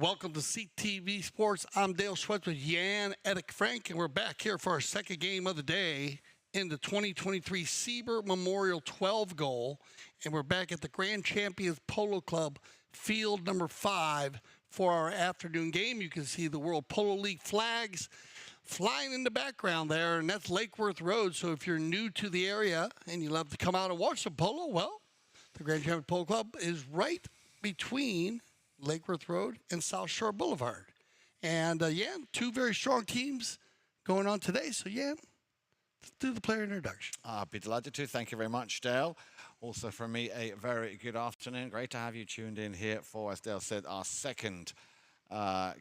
Welcome to CTV Sports. I'm Dale Schwetz with Jan Edick Frank, and we're back here for our second game of the day in the 2023 Sieber Memorial 12 goal. And we're back at the Grand Champions Polo Club, field number 5 for our afternoon game. You can see the World Polo League flags flying in the background there, and that's Lake Worth Road. So if you're new to the area and you love to come out and watch some polo, well, the Grand Champions Polo Club is right between Lake Worth Road and South Shore Boulevard. And, two very strong teams going on today. So, let's do the player introduction. I'd be delighted to. Thank you very much, Dale. Also from me, a very good afternoon. Great to have you tuned in here for, as Dale said, our second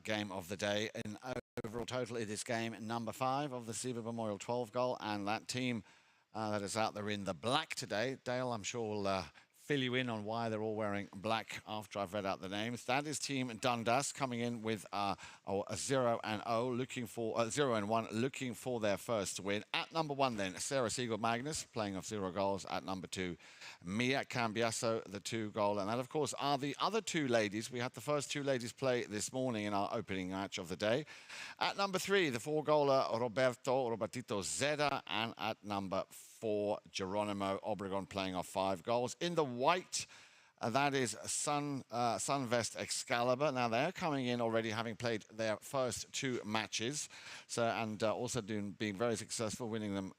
game of the day. In overall total, it is game number 5 of the Sieber Memorial 12 goal. And that team that is out there in the black today, Dale, I'm sure will fill you in on why they're all wearing black after I've read out the names. That is Team Dundas coming in with a 0-0, looking for 0-1, looking for their first win. At number 1, then Sarah Siegel Magnus playing off 0 goals. At number 2, Mia Cambiasso, the 2 goal, and that of course are the other 2 ladies. We had the first 2 ladies play this morning in our opening match of the day. At number 3, the 4-goaler Robertito Zeda, and at number 4, Geronimo Obregon playing off 5 goals. In the white, that is Senvest Excalibor. Now they're coming in already having played their first 2 matches, and also being very successful, winning them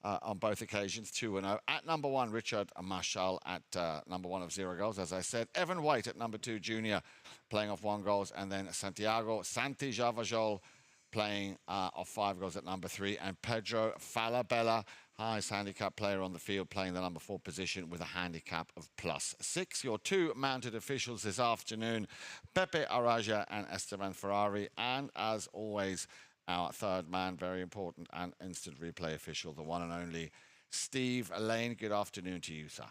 on both occasions, 2-0. At number 1, Richard Marshall at number 1 of 0 goals, as I said. Evan White at number 2, junior, playing off 1 goal, and then Santiago Santi Javajol playing off 5 goals at number 3, and Pedro Falabella, highest handicap player on the field, playing the number 4 position with a handicap of +6. Your 2 mounted officials this afternoon, Pepe Araja and Esteban Ferrari, and as always, our 3rd man, very important and instant replay official, the one and only Steve Lane. Good afternoon to you, sir.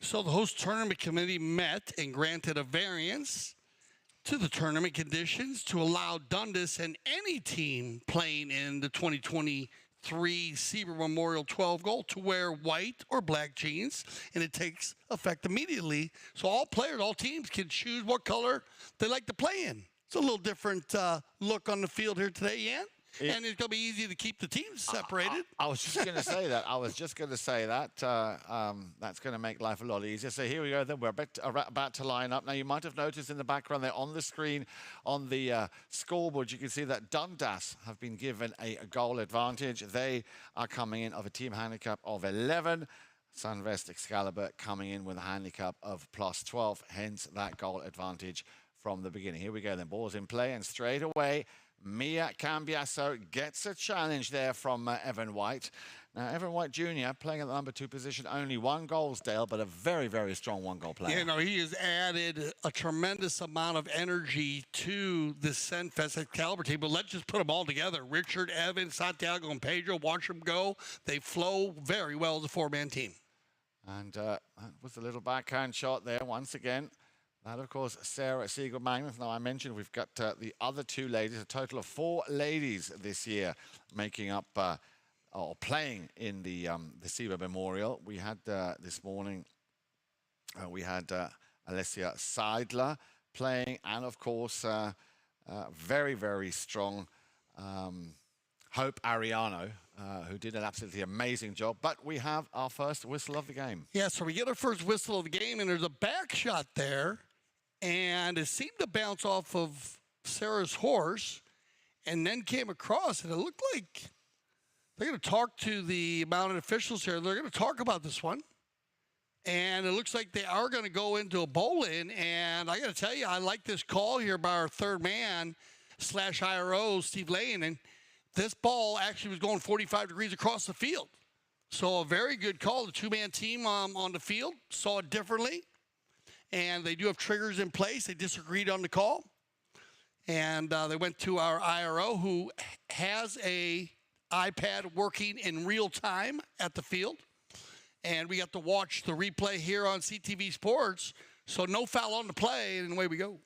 So the host tournament committee met and granted a variance to the tournament conditions to allow Dundas and any team playing in the 2023 Sieber Memorial 12 goal to wear white or black jeans, and it takes effect immediately. So all players, all teams can choose what color they like to play in. It's a little different look on the field here today, Jan. And it's going to be easy to keep the teams separated. I was just going to say that. That's going to make life a lot easier. So here we go then. We're about to line up. Now, you might have noticed in the background there on the screen, on the scoreboard, you can see that Dundas have been given a goal advantage. They are coming in of a team handicap of 11. Senvest Excalibur coming in with a handicap of +12, hence that goal advantage from the beginning. Here we go then. Ball's in play, and straight away, Mia Cambiasso gets a challenge there from Evan White. Now, Evan White Jr. playing at the number 2 position, only 1 goal, Dale, but a very, very strong 1-goal player. He has added a tremendous amount of energy to the Senvest Excalibur team, but let's just put them all together. Richard, Evan, Santiago, and Pedro, watch them go. They flow very well as a 4-man team. And that was a little backhand shot there once again. That, of course, Sarah Siegel Magnus. Now, I mentioned we've got the other 2 ladies, a total of 4 ladies this year making up or playing in the Sieber Memorial. We had this morning, we had Alessia Seidler playing, and, of course, very, very strong Hope Ariano, who did an absolutely amazing job. But we have our first whistle of the game. Yeah, so we get our first whistle of the game, and there's a back shot there. And it seemed to bounce off of Sarah's horse and then came across, and it looked like they're going to talk to the mounted officials here. They're going to talk about this one. And it looks like they are going to go into a bowl-in. And I got to tell you, I like this call here by our 3rd man / IRO, Steve Lane. And this ball actually was going 45 degrees across the field. So a very good call. The 2-man team on the field saw it differently. And they do have triggers in place. They disagreed on the call. And they went to our IRO, who has a iPad working in real time at the field. And we got to watch the replay here on CTV Sports. So no foul on the play, and away we go.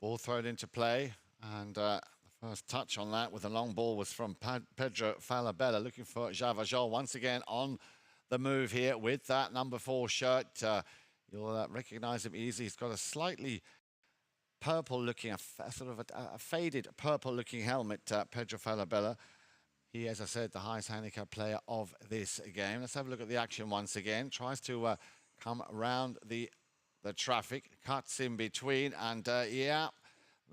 Ball thrown into play. And the first touch on that with a long ball was from Pedro Falabella, looking for Javajol once again on the move here with that number 4 shirt. You'll recognize him easily. He's got a slightly purple-looking, sort of a faded purple-looking helmet, Pedro Falabella. He, as I said, the highest handicap player of this game. Let's have a look at the action once again. Tries to come around the traffic, cuts in between, and yeah,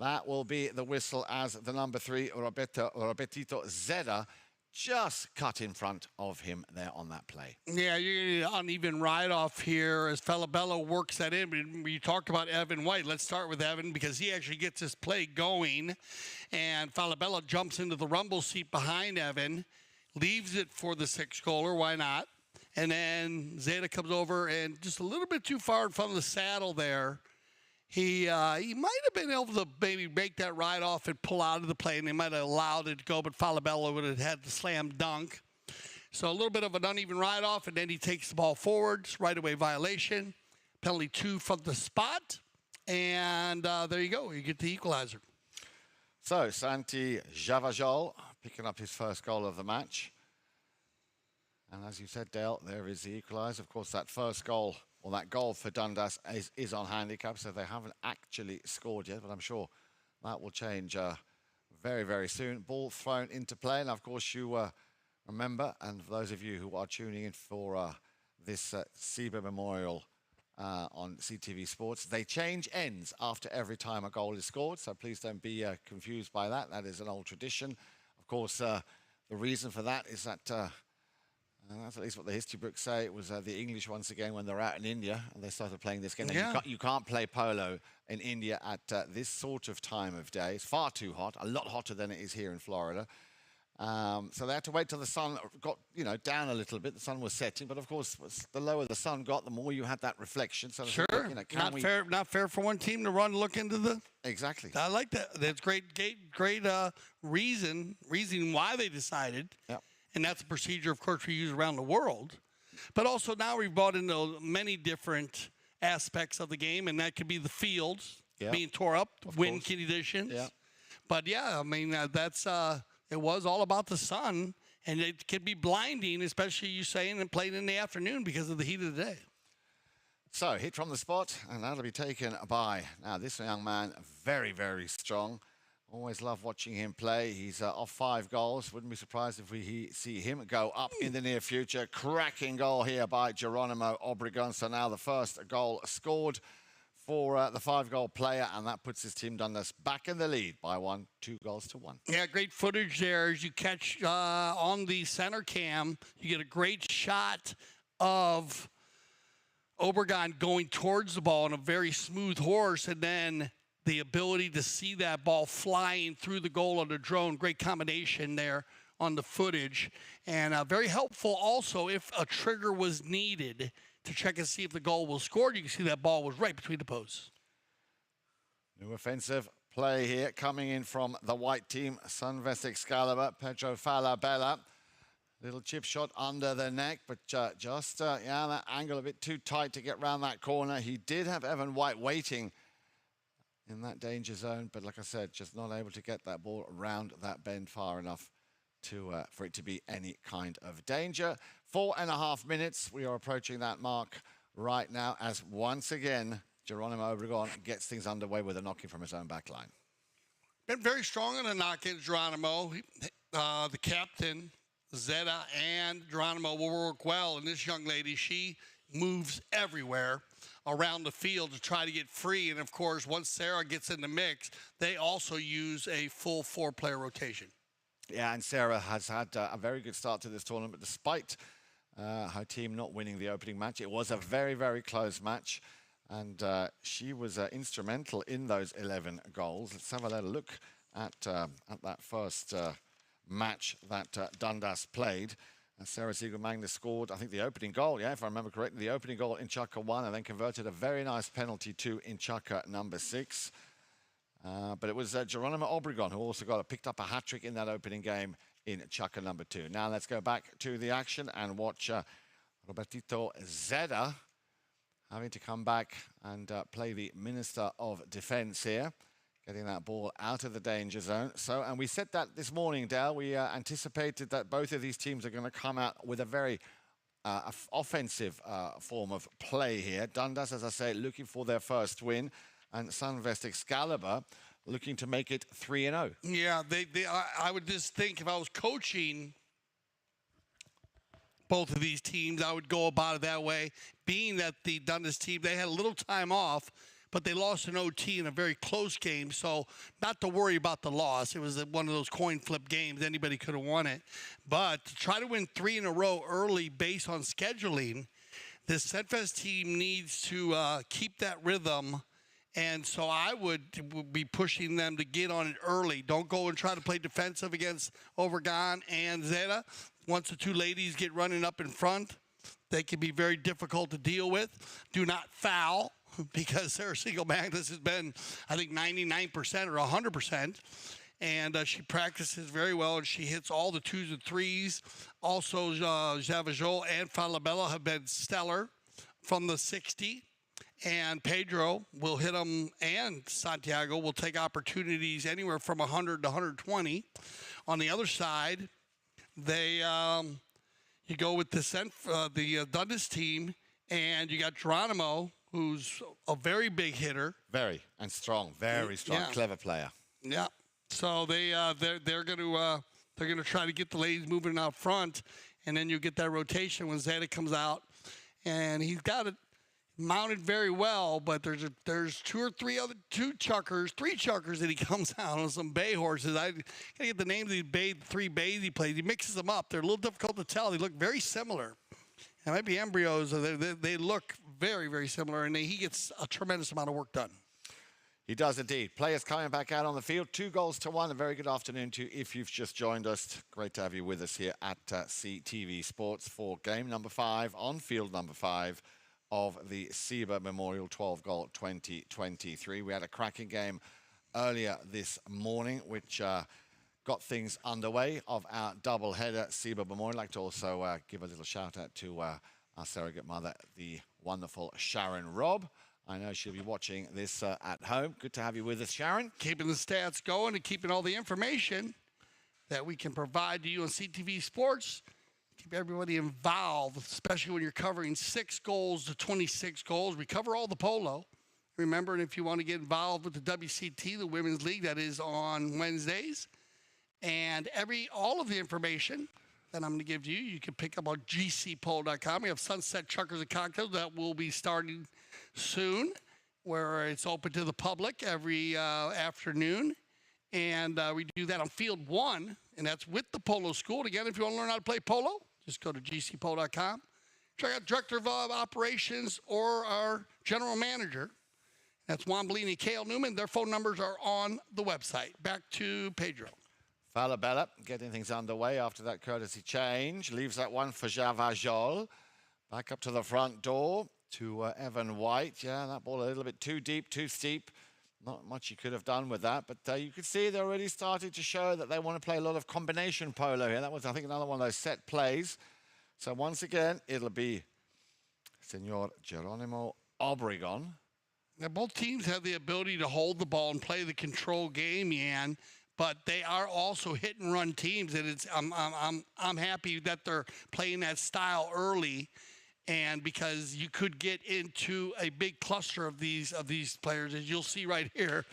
that will be the whistle as the number 3, Robertito Zeda, just cut in front of him there on that play. Yeah, you're going to uneven ride-off here as Falabella works that in. We talked about Evan White. Let's start with Evan because he actually gets his play going. And Falabella jumps into the rumble seat behind Evan, leaves it for the 6-goaler. Why not? And then Zeta comes over and just a little bit too far in front of the saddle there. He might have been able to maybe make that ride off and pull out of the play, and they might have allowed it to go, but Falabella would have had the slam dunk. So a little bit of an uneven ride off, and then he takes the ball forward, right away violation. Penalty 2 from the spot, and there you go. You get the equalizer. So Santi Javajol picking up his first goal of the match. And as you said, Dale, there is the equaliser. Of course, that first goal, or that goal for Dundas is on handicap, so they haven't actually scored yet, but I'm sure that will change very, very soon. Ball thrown into play, and of course you remember, and for those of you who are tuning in for this Sieber Memorial on CTV Sports, they change ends after every time a goal is scored, so please don't be confused by that. That is an old tradition. Of course, the reason for that is that and that's at least what the history books say. It was the English once again when they were out in India and they started playing this game. Yeah. You can't play polo in India at this sort of time of day. It's far too hot, a lot hotter than it is here in Florida. So they had to wait till the sun got, down a little bit. The sun was setting, but of course, the lower the sun got, the more you had that reflection. So sure, not fair for one team to run look into the. Exactly. I like that. That's great reason why they decided. Yep. And that's a procedure, of course, we use around the world. But also now we've brought into many different aspects of the game, and that could be the fields being tore up, wind conditions. Yeah. But yeah, I mean, it was all about the sun, and it can be blinding, especially you saying and playing in the afternoon because of the heat of the day. So hit from the spot, and that'll be taken by, now this young man, very, very strong. Always love watching him play. He's off 5 goals. Wouldn't be surprised if we see him go up in the near future. Cracking goal here by Geronimo Obregon. So now the first goal scored for the 5-goal player, and that puts his team Dundas back in the lead by 2 goals to 1. Yeah, great footage there as you catch on the center cam. You get a great shot of Obregon going towards the ball on a very smooth horse, and then the ability to see that ball flying through the goal on the drone. Great combination there on the footage. And very helpful also if a trigger was needed to check and see if the goal was scored. You can see that ball was right between the posts. New offensive play here coming in from the white team. Senvest Excalibor, Pedro Falabella. Little chip shot under the neck, but that angle a bit too tight to get round that corner. He did have Evan White waiting in that danger zone, but like I said, just not able to get that ball around that bend far enough for it to be any kind of danger. 4.5 minutes. We are approaching that mark right now as once again, Geronimo Obregon gets things underway with a knock-in from his own back line. Been very strong in the knock-in, Geronimo. The captain, Zeta, and Geronimo will work well, and this young lady, she moves everywhere around the field to try to get free. And of course, once Sarah gets in the mix, they also use a full 4-player rotation. Yeah, and Sarah has had a very good start to this tournament, despite her team not winning the opening match. It was a very, very close match, and she was instrumental in those 11 goals. Let's have a little look at that first match that Dundas played. Sarah Siegel-Magnus scored, I think, the opening goal, if I remember correctly, the opening goal in Chukka 1, and then converted a very nice penalty 2 in Chukka number 6. But it was Geronimo Obregon who also picked up a hat-trick in that opening game in Chukka number 2. Now let's go back to the action and watch Robertito Zeda having to come back and play the Minister of Defence here, getting that ball out of the danger zone. So, and we said that this morning, Dale, we anticipated that both of these teams are going to come out with a very offensive form of play here. Dundas, as I say, looking for their first win. and Senvest Excalibor looking to make it 3-0. Yeah, I would just think if I was coaching both of these teams, I would go about it that way, being that the Dundas team, they had a little time off, but they lost an OT in a very close game, so not to worry about the loss. It was one of those coin flip games. Anybody could have won it. But to try to win 3 in a row early based on scheduling, this Senvest team needs to keep that rhythm. And so I would be pushing them to get on it early. Don't go and try to play defensive against Overgon and Zeta. Once the two ladies get running up in front, they can be very difficult to deal with. Do not foul, because Sarah Siegel-Magnus has been, I think, 99% or 100%. And she practices very well, and she hits all the 2s and 3s. Also, Javajol and Falabella have been stellar from the 60. And Pedro will hit them, and Santiago will take opportunities anywhere from 100 to 120. On the other side, you go with the Dundas team, and you got Geronimo, who's a very big hitter. Very, and strong, very strong, Yeah. clever player. Yeah. So they're going to try to get the ladies moving out front, and then you get that rotation when Zeta comes out, and he's got it mounted very well. But there's three chuckers that he comes out on some bay horses. I gotta get the names of these three bays he plays. He mixes them up. They're a little difficult to tell. They look very similar. It might be embryos. They look very, very similar, and he gets a tremendous amount of work done. He does indeed. Players coming back out on the field, 2-1. A very good afternoon to you if you've just joined us. Great to have you with us here at CTV Sports for game number 5, on field number 5 of the Sieber Memorial 12-goal 2023. We had a cracking game earlier this morning, which got things underway of our double-header Sieber Memorial. I'd like to also give a little shout-out to our surrogate mother, the wonderful Sharon Robb. I know she'll be watching this at home. Good to have you with us, Sharon. Keeping the stats going and keeping all the information that we can provide to you on CTV Sports. Keep everybody involved, especially when you're covering 6 goals to 26 goals. We cover all the polo. Remember, and if you want to get involved with the WCT, the Women's League, that is on Wednesdays. And all of the information that I'm going to give to you, you can pick up on gcpolo.com. We have Sunset Truckers and Cocktails that will be starting soon, where it's open to the public every afternoon. And we do that on Field 1, and that's with the Polo School. And again, if you want to learn how to play polo, just go to gcpolo.com. Check out Director of Operations or our General Manager. That's Juan Bellini, Cale Newman. Their phone numbers are on the website. Back to Pedro. Falabella getting things underway after that courtesy change. Leaves that one for Javajol. Back up to the front door to Evan White. Yeah, that ball a little bit too deep, too steep. Not much you could have done with that. But you could see they're already starting to show that they want to play a lot of combination polo here. That was, I think, another one of those set plays. So once again, it'll be Senor Geronimo Obregon. Now, both teams have the ability to hold the ball and play the control game, Yan. But they are also hit and run teams, and I'm happy that they're playing that style early, and because you could get into a big cluster of these players, as you'll see right here,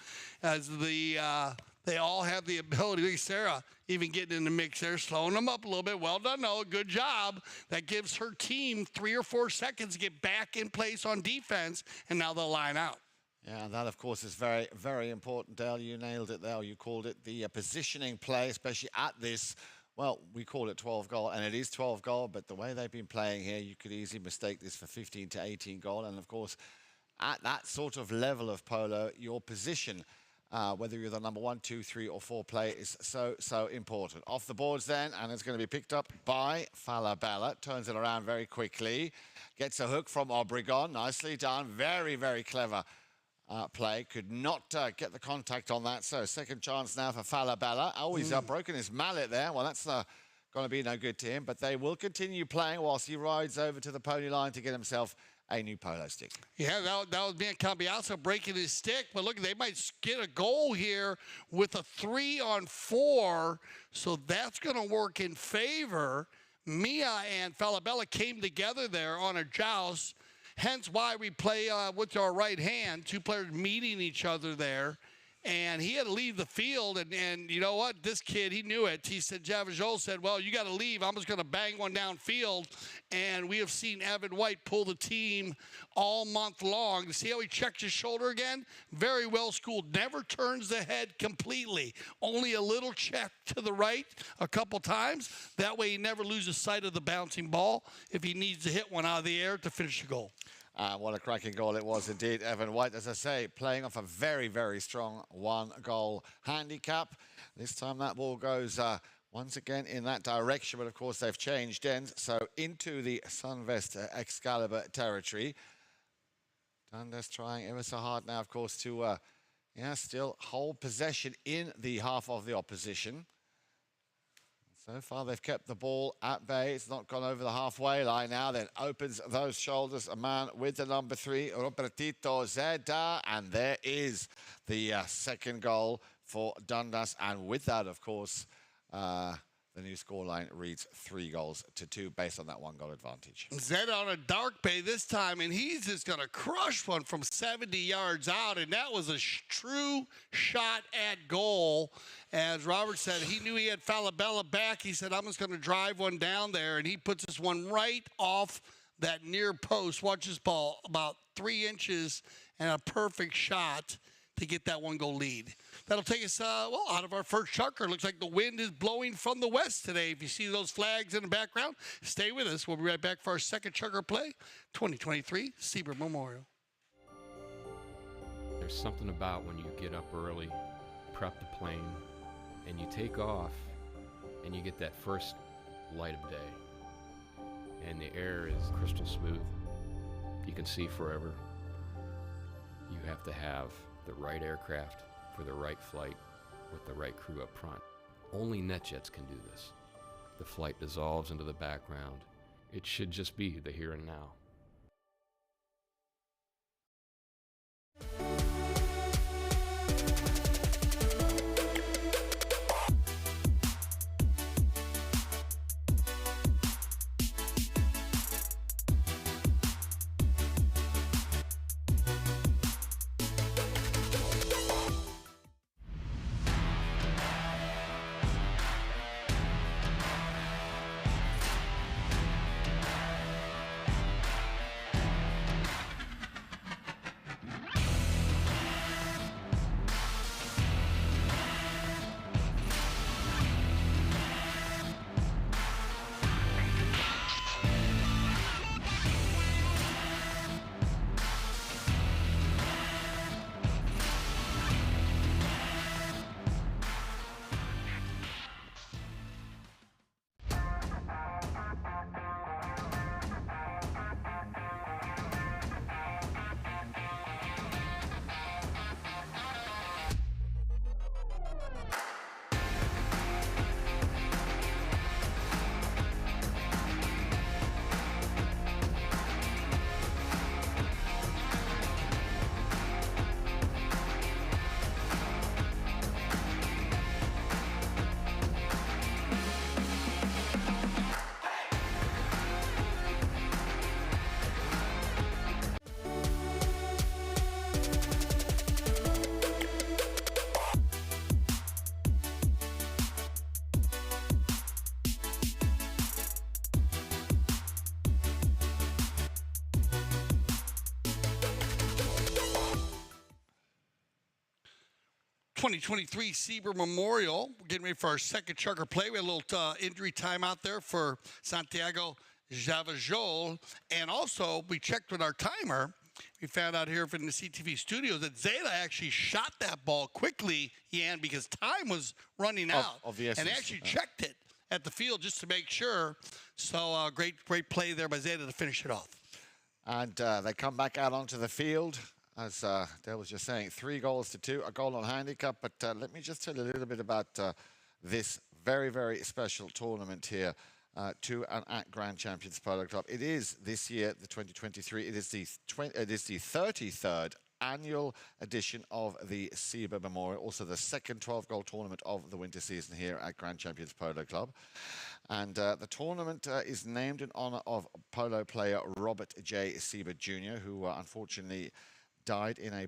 as they all have the ability. Look at Sarah even getting in the mix there, slowing them up a little bit. Well done, Noah. Good job. That gives her team 3 or 4 seconds to get back in place on defense, and now they'll line out. Yeah, that, of course, is very, very important, Dale. You nailed it there. You called it the positioning play, especially at this. Well, we call it 12-goal, and it is 12-goal, but the way they've been playing here, you could easily mistake this for 15 to 18-goal. And, of course, at that sort of level of polo, your position, whether you're the number 1, 2, 3, or 4 play, is so, so important. Off the boards then, and it's going to be picked up by Falabella. Turns it around very quickly. Gets a hook from Obregon. Nicely done. Very, very clever play. Could not get the contact on that. So second chance now for Falabella. Oh, he's broken his mallet there. Well, that's going to be no good to him. But they will continue playing whilst he rides over to the pony line to get himself a new polo stick. Yeah, that was Ben Cambiaso breaking his stick. But look, they might get a goal here with a 3-on-4. So that's going to work in favor. Mia and Falabella came together there on a joust. hence why we play with our right hand, two players meeting each other there. And he had to leave the field, and you know what? This kid, he knew it. He said, Javajol said, well, you got to leave. I'm just going to bang one downfield. And we have seen Evan White pull the team all month long. See how he checked his shoulder again? Very well schooled. Never turns the head completely. Only a little check to the right a couple times. That way he never loses sight of the bouncing ball if he needs to hit one out of the air to finish the goal. What a cracking goal it was indeed. Evan White, as I say, playing off a very, very strong one-goal handicap. This time that ball goes once again in that direction, but of course they've changed ends. So into the Senvest Excalibor territory. Dundas trying ever so hard now, of course, to still hold possession in the half of the opposition. So far, they've kept the ball at bay. It's not gone over the halfway line now. Then opens those shoulders. A man with the number 3, Robertito Zeda. And there is the second goal for Dundas. And with that, of course, the new scoreline reads 3-2 based on that 1-goal advantage. Zed on a dark bay this time, and he's just going to crush one from 70 yards out, and that was a true shot at goal. As Robert said, he knew he had Falabella back. He said, I'm just going to drive one down there, and he puts this one right off that near post. Watch this ball, about 3 inches, and a perfect shot to get that 1-goal lead. That'll take us, out of our first chucker. Looks like the wind is blowing from the west today. If you see those flags in the background, stay with us. We'll be right back for our second chucker play, 2023 Sieber Memorial. There's something about when you get up early, prep the plane, and you take off, and you get that first light of day. And the air is crystal smooth. You can see forever. You have to have the right aircraft for the right flight with the right crew up front. Only NetJets can do this. The flight dissolves into the background. It should just be the here and now. '23 Sieber Memorial. We're getting ready for our second chucker play. We had a little injury time out there for Santiago Javajol. And also, we checked with our timer. We found out here from the CTV studios that Zeta actually shot that ball quickly, Ian, because time was running out. And they actually checked it at the field just to make sure. So great play there by Zeta to finish it off. And they come back out onto the field. As Dale was just saying, 3-2, a goal on handicap. But let me just tell you a little bit about this very, very special tournament here to and at Grand Champions Polo Club. It is this year, the 2023, it is the 33rd annual edition of the Sieber Memorial, also the second 12-goal tournament of the winter season here at Grand Champions Polo Club. And the tournament is named in honor of polo player Robert J. Sieber Jr., who unfortunately died in a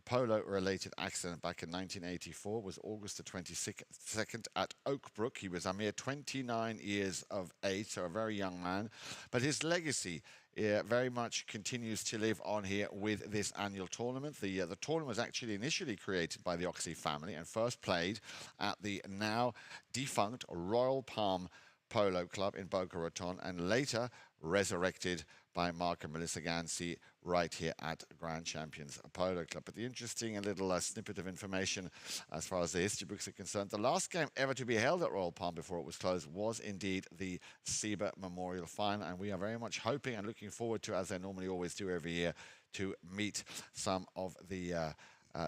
polo-related accident back in 1984. It was August the 22nd at Oakbrook. He was a mere 29 years of age, so a very young man. But his legacy very much continues to live on here with this annual tournament. The tournament was actually initially created by the Oxley family and first played at the now defunct Royal Palm Polo Club in Boca Raton, and later resurrected by Mark and Melissa Gansey right here at Grand Champions Polo Club. But the interesting little snippet of information as far as the history books are concerned, the last game ever to be held at Royal Palm before it was closed was indeed the Sieber Memorial Final, and we are very much hoping and looking forward to, as they normally always do every year, to meet some of the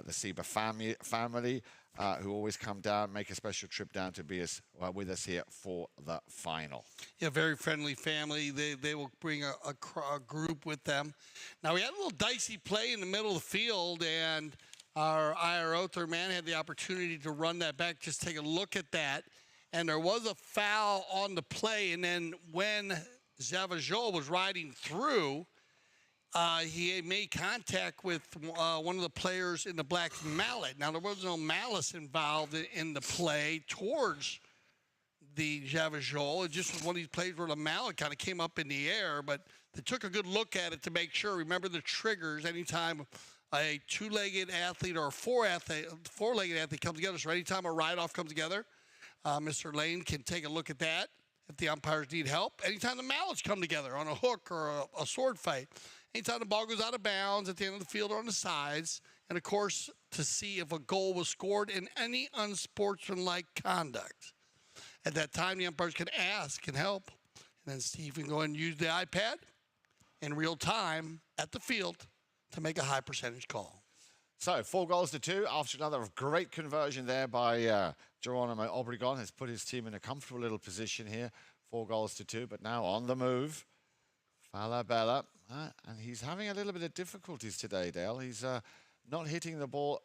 Sieber family who always come down, make a special trip down to be with us here for the final. Yeah, very friendly family. They will bring a group with them. Now, we had a little dicey play in the middle of the field, and our IRO, third man, had the opportunity to run that back. Just take a look at that. And there was a foul on the play, and then when Javajol was riding through, he made contact with one of the players in the black mallet. Now, there was no malice involved in the play towards the Javajol. It just was one of these plays where the mallet kind of came up in the air, but they took a good look at it to make sure. Remember the triggers anytime a two-legged athlete or a four-legged athlete comes together. So anytime a ride-off comes together, Mr. Lane can take a look at that if the umpires need help. Anytime the mallets come together on a hook or a sword fight. Anytime the ball goes out of bounds at the end of the field or on the sides, and of course, to see if a goal was scored in any unsportsmanlike conduct. At that time, the umpires can ask and help, and then Steve can go ahead and use the iPad in real time at the field to make a high percentage call. So 4-2 after another great conversion there by Geronimo Obregon. Has put his team in a comfortable little position here. 4-2, but now on the move. Falabella, and he's having a little bit of difficulties today, Dale. He's not hitting the ball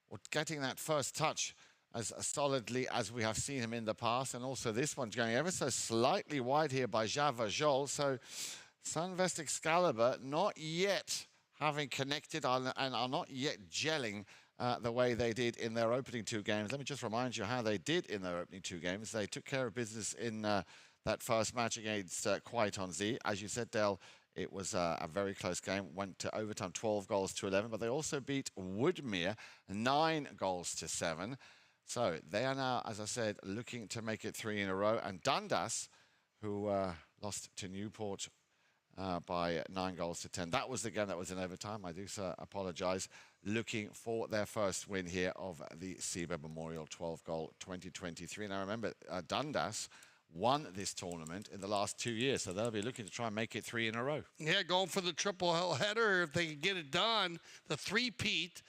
or getting that first touch as solidly as we have seen him in the past. And also this one's going ever so slightly wide here by Javajol. So Senvest Excalibor not yet having connected and are not yet gelling the way they did in their opening two games. Let me just remind you how they did in their opening two games. They took care of business in that first match against Kwaitonzi. As you said, Dale, it was a very close game. Went to overtime, 12-11. But they also beat Woodmere 9-7. So they are now, as I said, looking to make it 3 in a row. And Dundas, who lost to Newport by 9-10. That was the game that was in overtime. I do apologize. Looking for their first win here of the Sieber Memorial 12-goal 2023. And I remember Dundas won this tournament in the last 2 years, so they'll be looking to try and make it 3 in a row. Yeah, going for the triple header if they can get it done, the three-peat.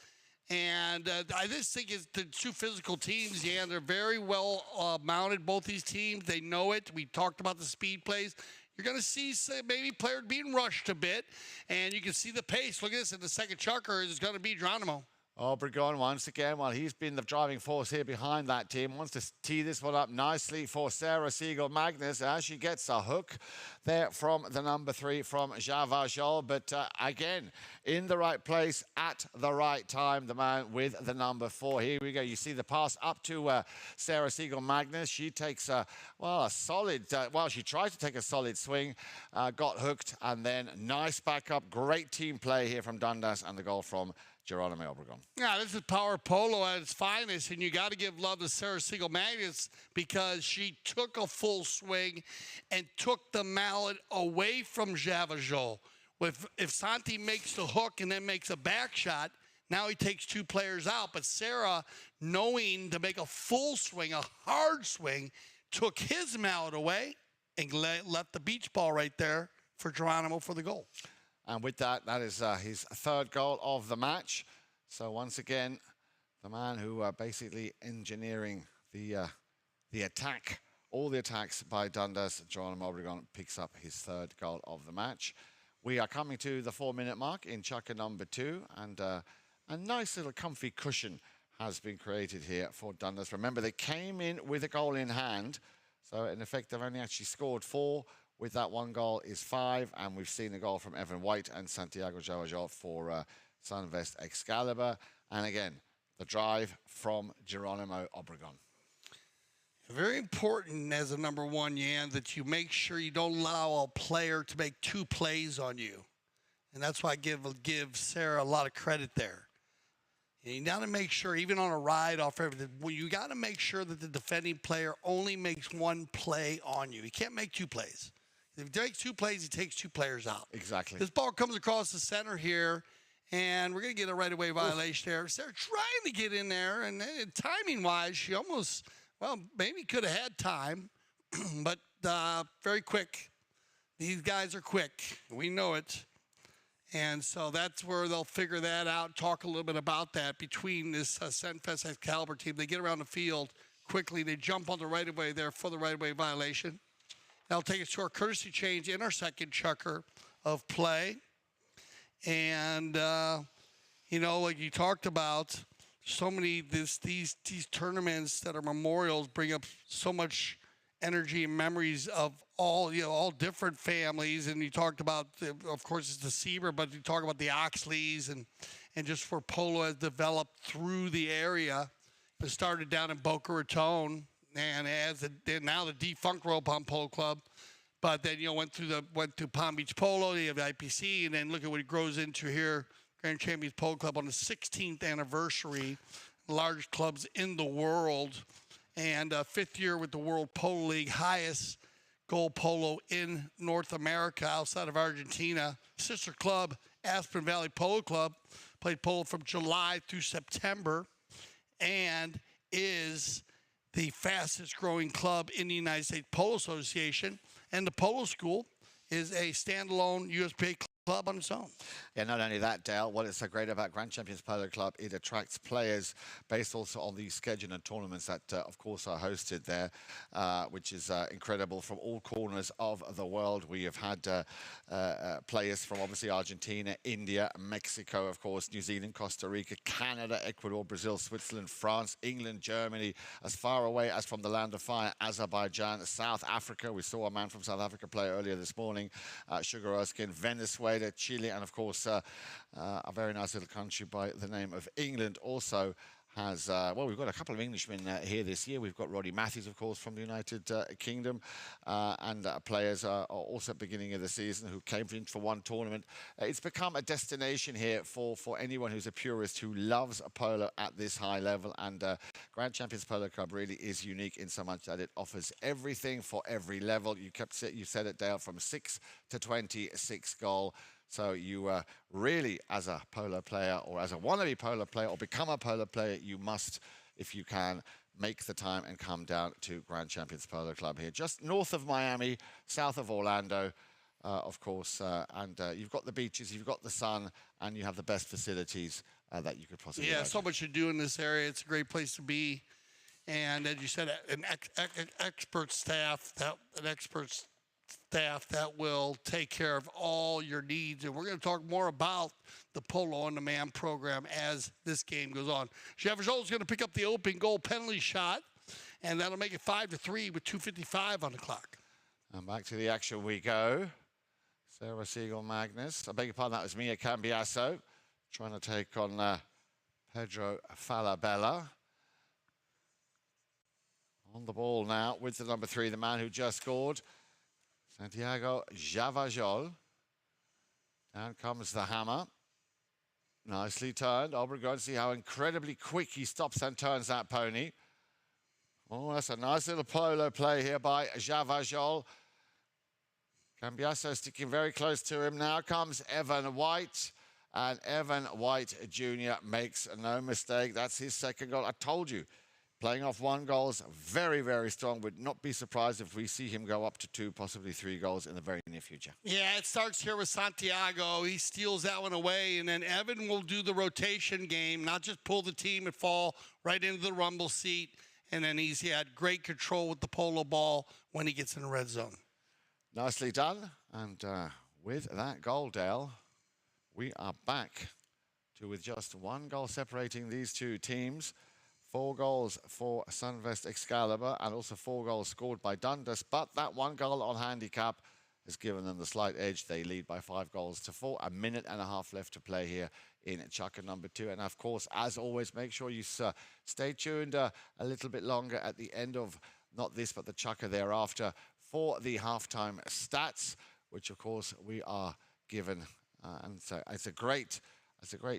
And I just think it's the two physical teams. Yeah, they're very well mounted, both these teams. They know it. We talked about the speed plays. You're going to see maybe players being rushed a bit, and you can see the pace. Look at this, in the second chucker is going to be Geronimo. Obregon once again, while he's been the driving force here behind that team, wants to tee this one up nicely for Sarah Siegel-Magnus as she gets a hook there from the number 3 from Javajol. But again, in the right place at the right time, the man with the number 4. Here we go. You see the pass up to Sarah Siegel-Magnus. She takes a solid, she tried to take a solid swing, got hooked, and then nice backup. Great team play here from Dundas, and the goal from Geronimo Obregon. Yeah, this is power polo at its finest, and you got to give love to Sarah Siegel-Magnus because she took a full swing and took the mallet away from Javajol. If Santi makes the hook and then makes a back shot, now he takes 2 players out. But Sarah, knowing to make a full swing, a hard swing, took his mallet away and left the beach ball right there for Geronimo for the goal. And with that, that is his 3rd goal of the match. So once again, the man who basically engineering the attack, all the attacks by Dundas, Geronimo Obregon, picks up his 3rd goal of the match. We are coming to the 4-minute mark in chukker number 2, and a nice little comfy cushion has been created here for Dundas. Remember, they came in with a goal in hand, so in effect they've only actually scored 4. With that 1 goal is 5, and we've seen a goal from Evan White and Santiago Javajol for Senvest Excalibor. And again, the drive from Geronimo Obregon. Very important as a number 1, Jan, that you make sure you don't allow a player to make 2 plays on you. And that's why I give Sarah a lot of credit there. And you got to make sure, even on a ride off everything, you got to make sure that the defending player only makes 1 play on you. He can't make 2 plays. If he takes 2 plays, he takes 2 players out. Exactly. This ball comes across the center here, and we're going to get a right-of-way violation there. Sarah trying to get in there, and timing-wise, she almost, well, maybe could have had time, but very quick. These guys are quick. We know it. And so that's where they'll figure that out, talk a little bit about that between this Senvest Excalibor team. They get around the field quickly. They jump on the right-of-way there for the right-of-way violation. That'll take us to our courtesy change in our second chukker of play. And, you know, like you talked about, so many these tournaments that are memorials bring up so much energy and memories of all different families. And you talked about, of course, it's the Sieber, but you talk about the Oxleys and just where polo has developed through the area. It started down in Boca Raton, and now the defunct Royal Palm Polo Club. But then, you know, went through Palm Beach Polo, you have the IPC, and then look at what it grows into here, Grand Champions Polo Club on the 16th anniversary, largest clubs in the world, and 5th year with the World Polo League, highest gold polo in North America outside of Argentina. Sister club, Aspen Valley Polo Club, played polo from July through September, and is the fastest growing club in the United States Polo Association. And the Polo School is a standalone USPA club on its own. Yeah, not only that, Dale, what is so great about Grand Champions Polo Club, it attracts players based also on the schedule and tournaments that, of course, are hosted there, which is incredible from all corners of the world. We have had players from, obviously, Argentina, India, Mexico, of course, New Zealand, Costa Rica, Canada, Ecuador, Brazil, Switzerland, France, England, Germany, as far away as from the Land of Fire, Azerbaijan, South Africa. We saw a man from South Africa play earlier this morning, Sugar Erskine, Venezuela, Chile, and of course a very nice little country by the name of England also has, well, we've got a couple of Englishmen here this year. We've got Roddy Matthews, of course, from the United Kingdom, and players are also at the beginning of the season who came in for one tournament. It's become a destination here for anyone who's a purist who loves a polo at this high level, and Grand Champions Polo Club really is unique in so much that it offers everything for every level. You said it, Dale, from 6 to 26 goal. So you really, as a polo player or as a wannabe polo player or become a polo player, you must, if you can, make the time and come down to Grand Champions Polo Club here, just north of Miami, south of Orlando, of course. And you've got the beaches, you've got the sun, and you have the best facilities that you could possibly imagine. So much to do in this area. It's a great place to be. And as you said, an expert staff that will take care of all your needs. And we're going to talk more about the Polo on Demand program as this game goes on. Javajol is going to pick up the open goal penalty shot, and that'll make it 5-3 with 2:55 on the clock. And back to the action we go. Sarah Siegel-Magnus. I beg your pardon, that was Mia Cambiasso trying to take on Pedro Falabella. On the ball now with the number 3, the man who just scored, Santiago Javajol. Down comes the hammer. Nicely turned. Obregon, see how incredibly quick he stops and turns that pony. Oh, that's a nice little polo play here by Javajol. Cambiasso sticking very close to him. Now comes Evan White. And Evan White Jr. makes no mistake. That's his second goal. I told you. Playing off 1 goal is very, very strong. Would not be surprised if we see him go up to 2, possibly 3 goals in the very near future. Yeah, it starts here with Santiago. He steals that one away, and then Evan will do the rotation game, not just pull the team and fall right into the rumble seat. And then he's had great control with the polo ball when he gets in the red zone. Nicely done. And with that goal, Dale, we are back to with just one goal separating these two teams. 4 goals for Senvest Excalibor and also 4 goals scored by Dundas. But that 1 goal on handicap has given them the slight edge. They lead by 5 goals to 4. A minute and a half left to play here in Chukker number 2. And of course, as always, make sure you stay tuned a little bit longer at the end of not this, but the Chukker thereafter for the halftime stats, which of course we are given. And so it's a great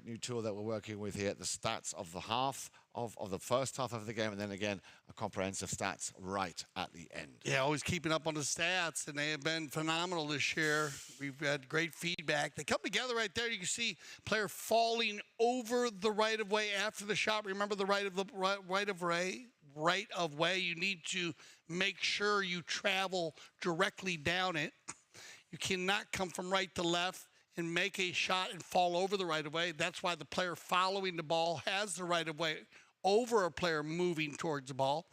new tool that we're working with here. The stats of the half of the first half of the game, and then again a comprehensive stats right at the end. Yeah, always keeping up on the stats, and they have been phenomenal this year. We've had great feedback. They come together right there. You can see player falling over the right of way after the shot. Remember the right of way. You need to make sure you travel directly down it. You cannot come from right to left and make a shot and fall over the right of way. That's why the player following the ball has the right of way over a player moving towards the ball.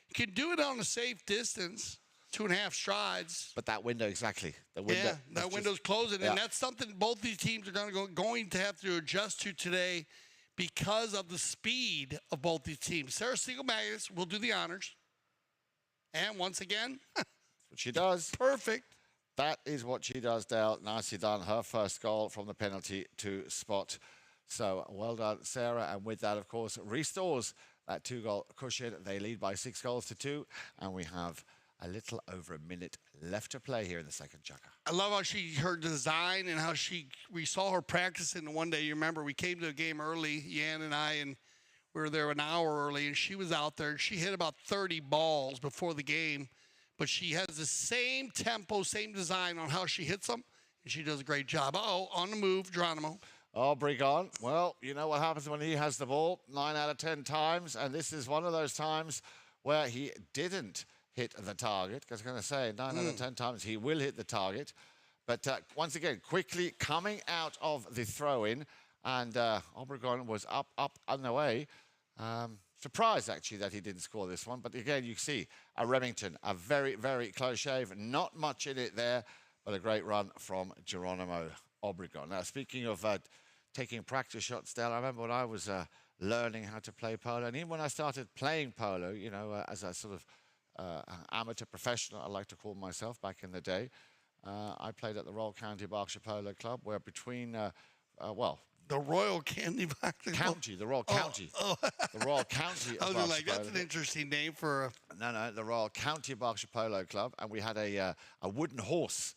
You can do it on a safe distance, 2.5 strides. But that window, exactly. The window, yeah, that window's closing, yeah. And that's something both these teams are going to have to adjust to today because of the speed of both these teams. Sarah Siegel-Magnus will do the honors. And once again, that's what she does. Perfect. That is what she does, Dale. Nicely done. Her first goal from the penalty to spot. So well done, Sarah. And with that, of course, restores that 2-goal cushion. They lead by 6 goals to 2. And we have a little over a minute left to play here in the second Chukker. I love how her design and how we saw her practicing one day. You remember we came to a game early, Yan and I, and we were there an hour early, and she was out there. She hit about 30 balls before the game. But she has the same tempo, same design on how she hits them, and she does a great job. Uh-oh, on the move, Geronimo. Obregon. Well, you know what happens when he has the ball 9 out of 10 times, and this is one of those times where he didn't hit the target. Because I was going to say, 9 out of 10 times he will hit the target. But once again, quickly coming out of the throw-in, and Obregon was up, on the way. Surprised, actually, that he didn't score this one. But again, you see a Remington, a very, very close shave. Not much in it there, but a great run from Geronimo Obregon. Now, speaking of taking practice shots, Dale, I remember when I was learning how to play polo, and even when I started playing polo, you know, as a sort of amateur professional, I like to call myself back in the day, I played at the Royal County Berkshire Polo Club, where between, the Royal County County, the Royal County. The Royal County. I was like, that's an interesting name for a... No, the Royal County Berkshire Polo Club, and we had a wooden horse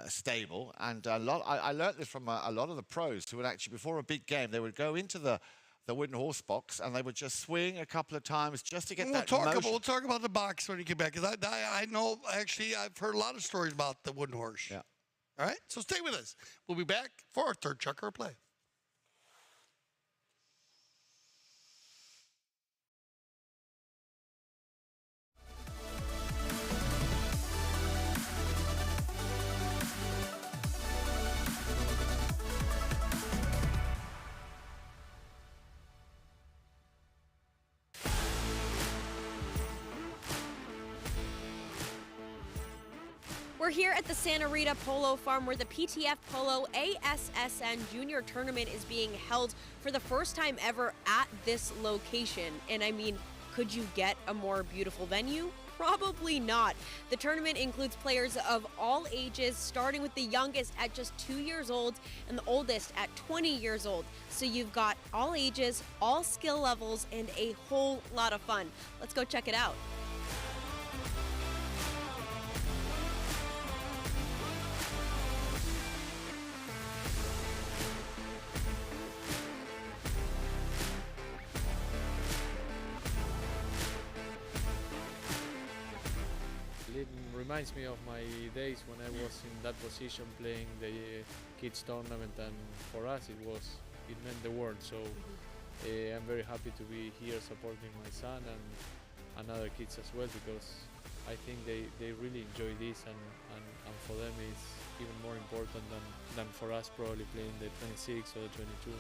stable, and I learned this from a lot of the pros who would actually, before a big game, they would go into the wooden horse box and they would just swing a couple of times just to get that motion. We'll talk about the box when you get back, because I know, actually, I've heard a lot of stories about the wooden horse. Yeah. All right, so stay with us. We'll be back for our third Chukker play. We're here at the Santa Rita Polo Farm, where the PTF Polo ASSN Junior Tournament is being held for the first time ever at this location. And I mean, could you get a more beautiful venue? Probably not. The tournament includes players of all ages, starting with the youngest at just 2 years old and the oldest at 20 years old. So you've got all ages, all skill levels, and a whole lot of fun. Let's go check it out. It reminds me of my days when I was in that position playing the kids tournament, and for us it meant the world. So I'm very happy to be here supporting my son and other kids as well, because I think they really enjoy this, and for them it's even more important than for us probably playing the 26 or the 22.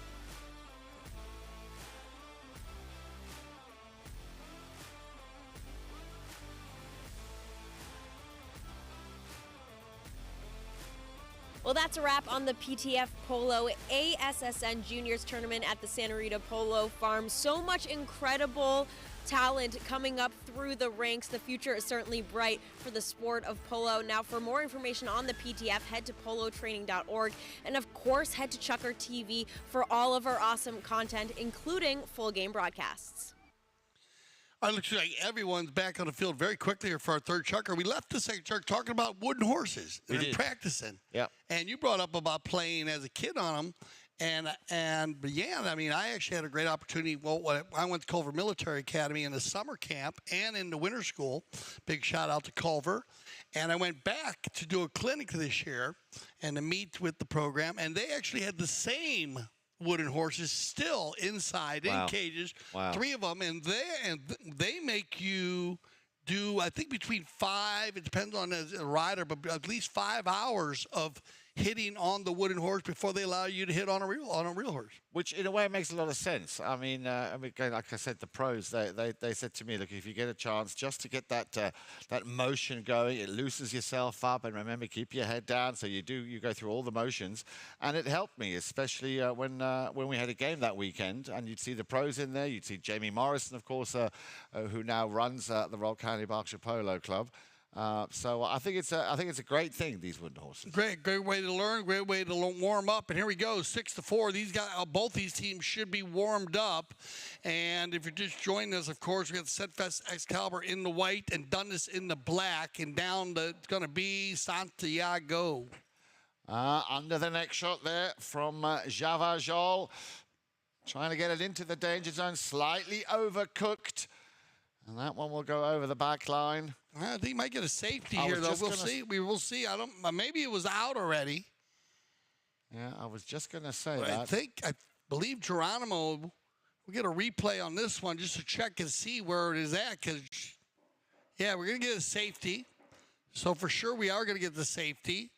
Well, that's a wrap on the PTF Polo ASSN Juniors Tournament at the Santa Rita Polo Farm. So much incredible talent coming up through the ranks. The future is certainly bright for the sport of polo. Now, for more information on the PTF, head to polotraining.org. And of course, head to Chucker TV for all of our awesome content, including full game broadcasts. It looks like everyone's back on the field very quickly here for our third Chucker. We left the second Chucker talking about wooden horses and practicing. Yep. And you brought up about playing as a kid on them. But yeah, I mean, I actually had a great opportunity. Well, I went to Culver Military Academy in the summer camp and in the winter school. Big shout out to Culver. And I went back to do a clinic this year and to meet with the program. And they actually had the same wooden horses still inside in cages, 3 of them, and they make you do, I think, between 5, it depends on the rider, but at least 5 hours of hitting on the wooden horse before they allow you to hit on a real horse. Which, in a way, makes a lot of sense. I mean, again, like I said, the pros, they said to me, look, if you get a chance just to get that motion going, it loosens yourself up, and remember, keep your head down. So you go through all the motions, and it helped me, especially when we had a game that weekend, and you'd see the pros in there. You'd see Jamie Morrison, of course, who now runs the Royal County Berkshire Polo Club. So I think it's a great thing, these wooden horses. Great way to learn, great way to warm up. And here we go, 6-4. These guys, both these teams should be warmed up. And if you're just joining us, of course, we got Senvest Excalibor in the white and Dundas in the black, and down it's going to be Santiago. Under the neck shot there from Javajol, trying to get it into the danger zone, slightly overcooked. And that one will go over the back line. I think he might get a safety here, though. We'll see. We will see. Maybe it was out already. Yeah, I was just going to say but that. I believe Geronimo will get a replay on this one just to check and see where it is at. Because, yeah, we're going to get a safety. So, for sure, we are going to get the safety.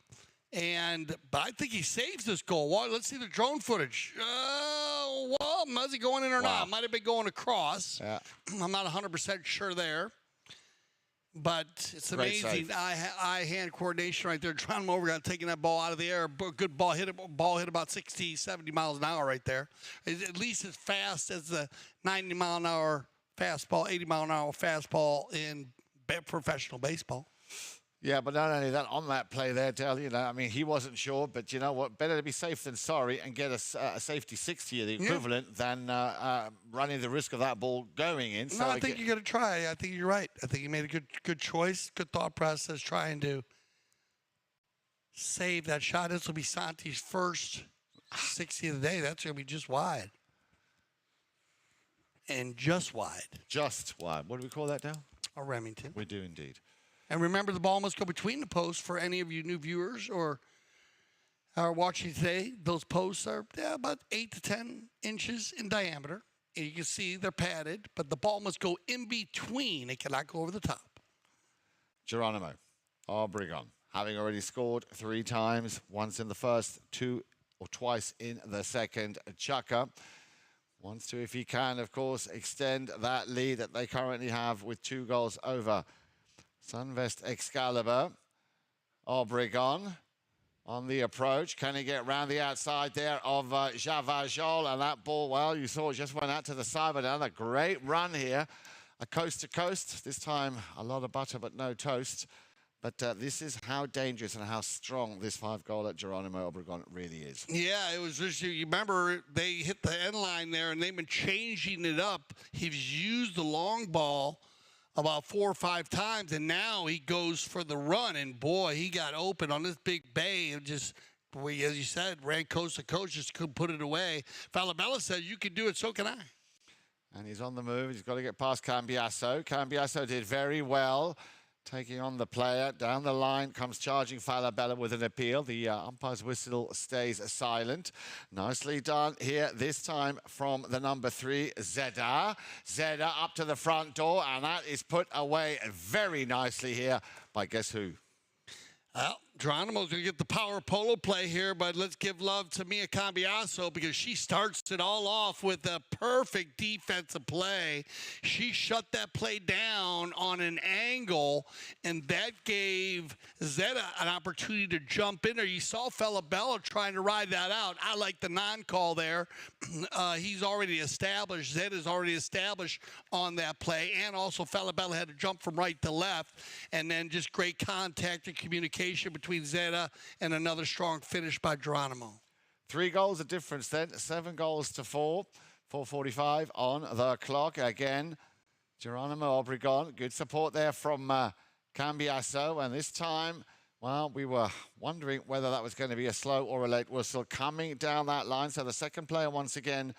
But I think he saves this goal. Well, let's see the drone footage. Well, was he going in or not? Might have been going across. Yeah. I'm not 100% sure there. But it's amazing eye-hand coordination right there. Geronimo Overgod taking that ball out of the air. Good ball hit about 60, 70 miles an hour right there. At least as fast as the 90-mile-an-hour fastball, 80-mile-an-hour fastball in professional baseball. Yeah, but not only that, on that play there, Dale, I mean, he wasn't sure, but you know what? Better to be safe than sorry and get a safety 60 the equivalent than running the risk of that ball going in. So I think you got to try. I think you're right. I think you made a good choice, good thought process, trying to save that shot. This will be Santi's first 60 of the day. That's going to be just wide. And just wide. Just wide. What do we call that, Dale? A Remington. We do indeed. And remember, the ball must go between the posts for any of you new viewers or are watching today. Those posts are about 8 to 10 inches in diameter. And you can see they're padded, but the ball must go in between. It cannot go over the top. Geronimo Obregon, having already scored 3 times, once in the first, 2 or twice in the second Chucker. Wants to, if he can, of course, extend that lead that they currently have with 2 goals over Senvest Excalibor. Obregon on the approach. Can he get round the outside there of Javajol? And that ball, well, you saw it just went out to the side, but another great run here. A coast to coast. This time, a lot of butter, but no toast. But this is how dangerous and how strong this 5-goal at Geronimo Obregon really is. Yeah, it was just, you remember, they hit the end line there, and they've been changing it up. He's used the long ball about 4 or 5 times, and now he goes for the run. And, boy, he got open on this big bay and just, as you said, ran coast to coast, just couldn't put it away. Falabella said, you can do it, so can I. And he's on the move. He's got to get past Cambiasso. Cambiasso did very well, taking on the player. Down the line comes charging Falabella with an appeal. The umpire's whistle stays silent. Nicely done here, this time from the number 3, Zeda. Zeda up to the front door, and that is put away very nicely here by guess who? Well, Geronimo's going to get the power polo play here, but let's give love to Mia Cambiaso because she starts it all off with a perfect defensive play. She shut that play down on an angle, and that gave Zeta an opportunity to jump in there. You saw Falabella trying to ride that out. I like the non-call there. He's already established. Zeta's already established on that play, and also Falabella had to jump from right to left, and then just great contact and communication between Zeta and another strong finish by Geronimo. 3 goals of difference then, 7 goals to 4. 4:45 on the clock. Again, Geronimo Obregon. Good support there from Cambiaso. And this time, well, we were wondering whether that was going to be a slow or a late whistle coming down that line. So the second player once again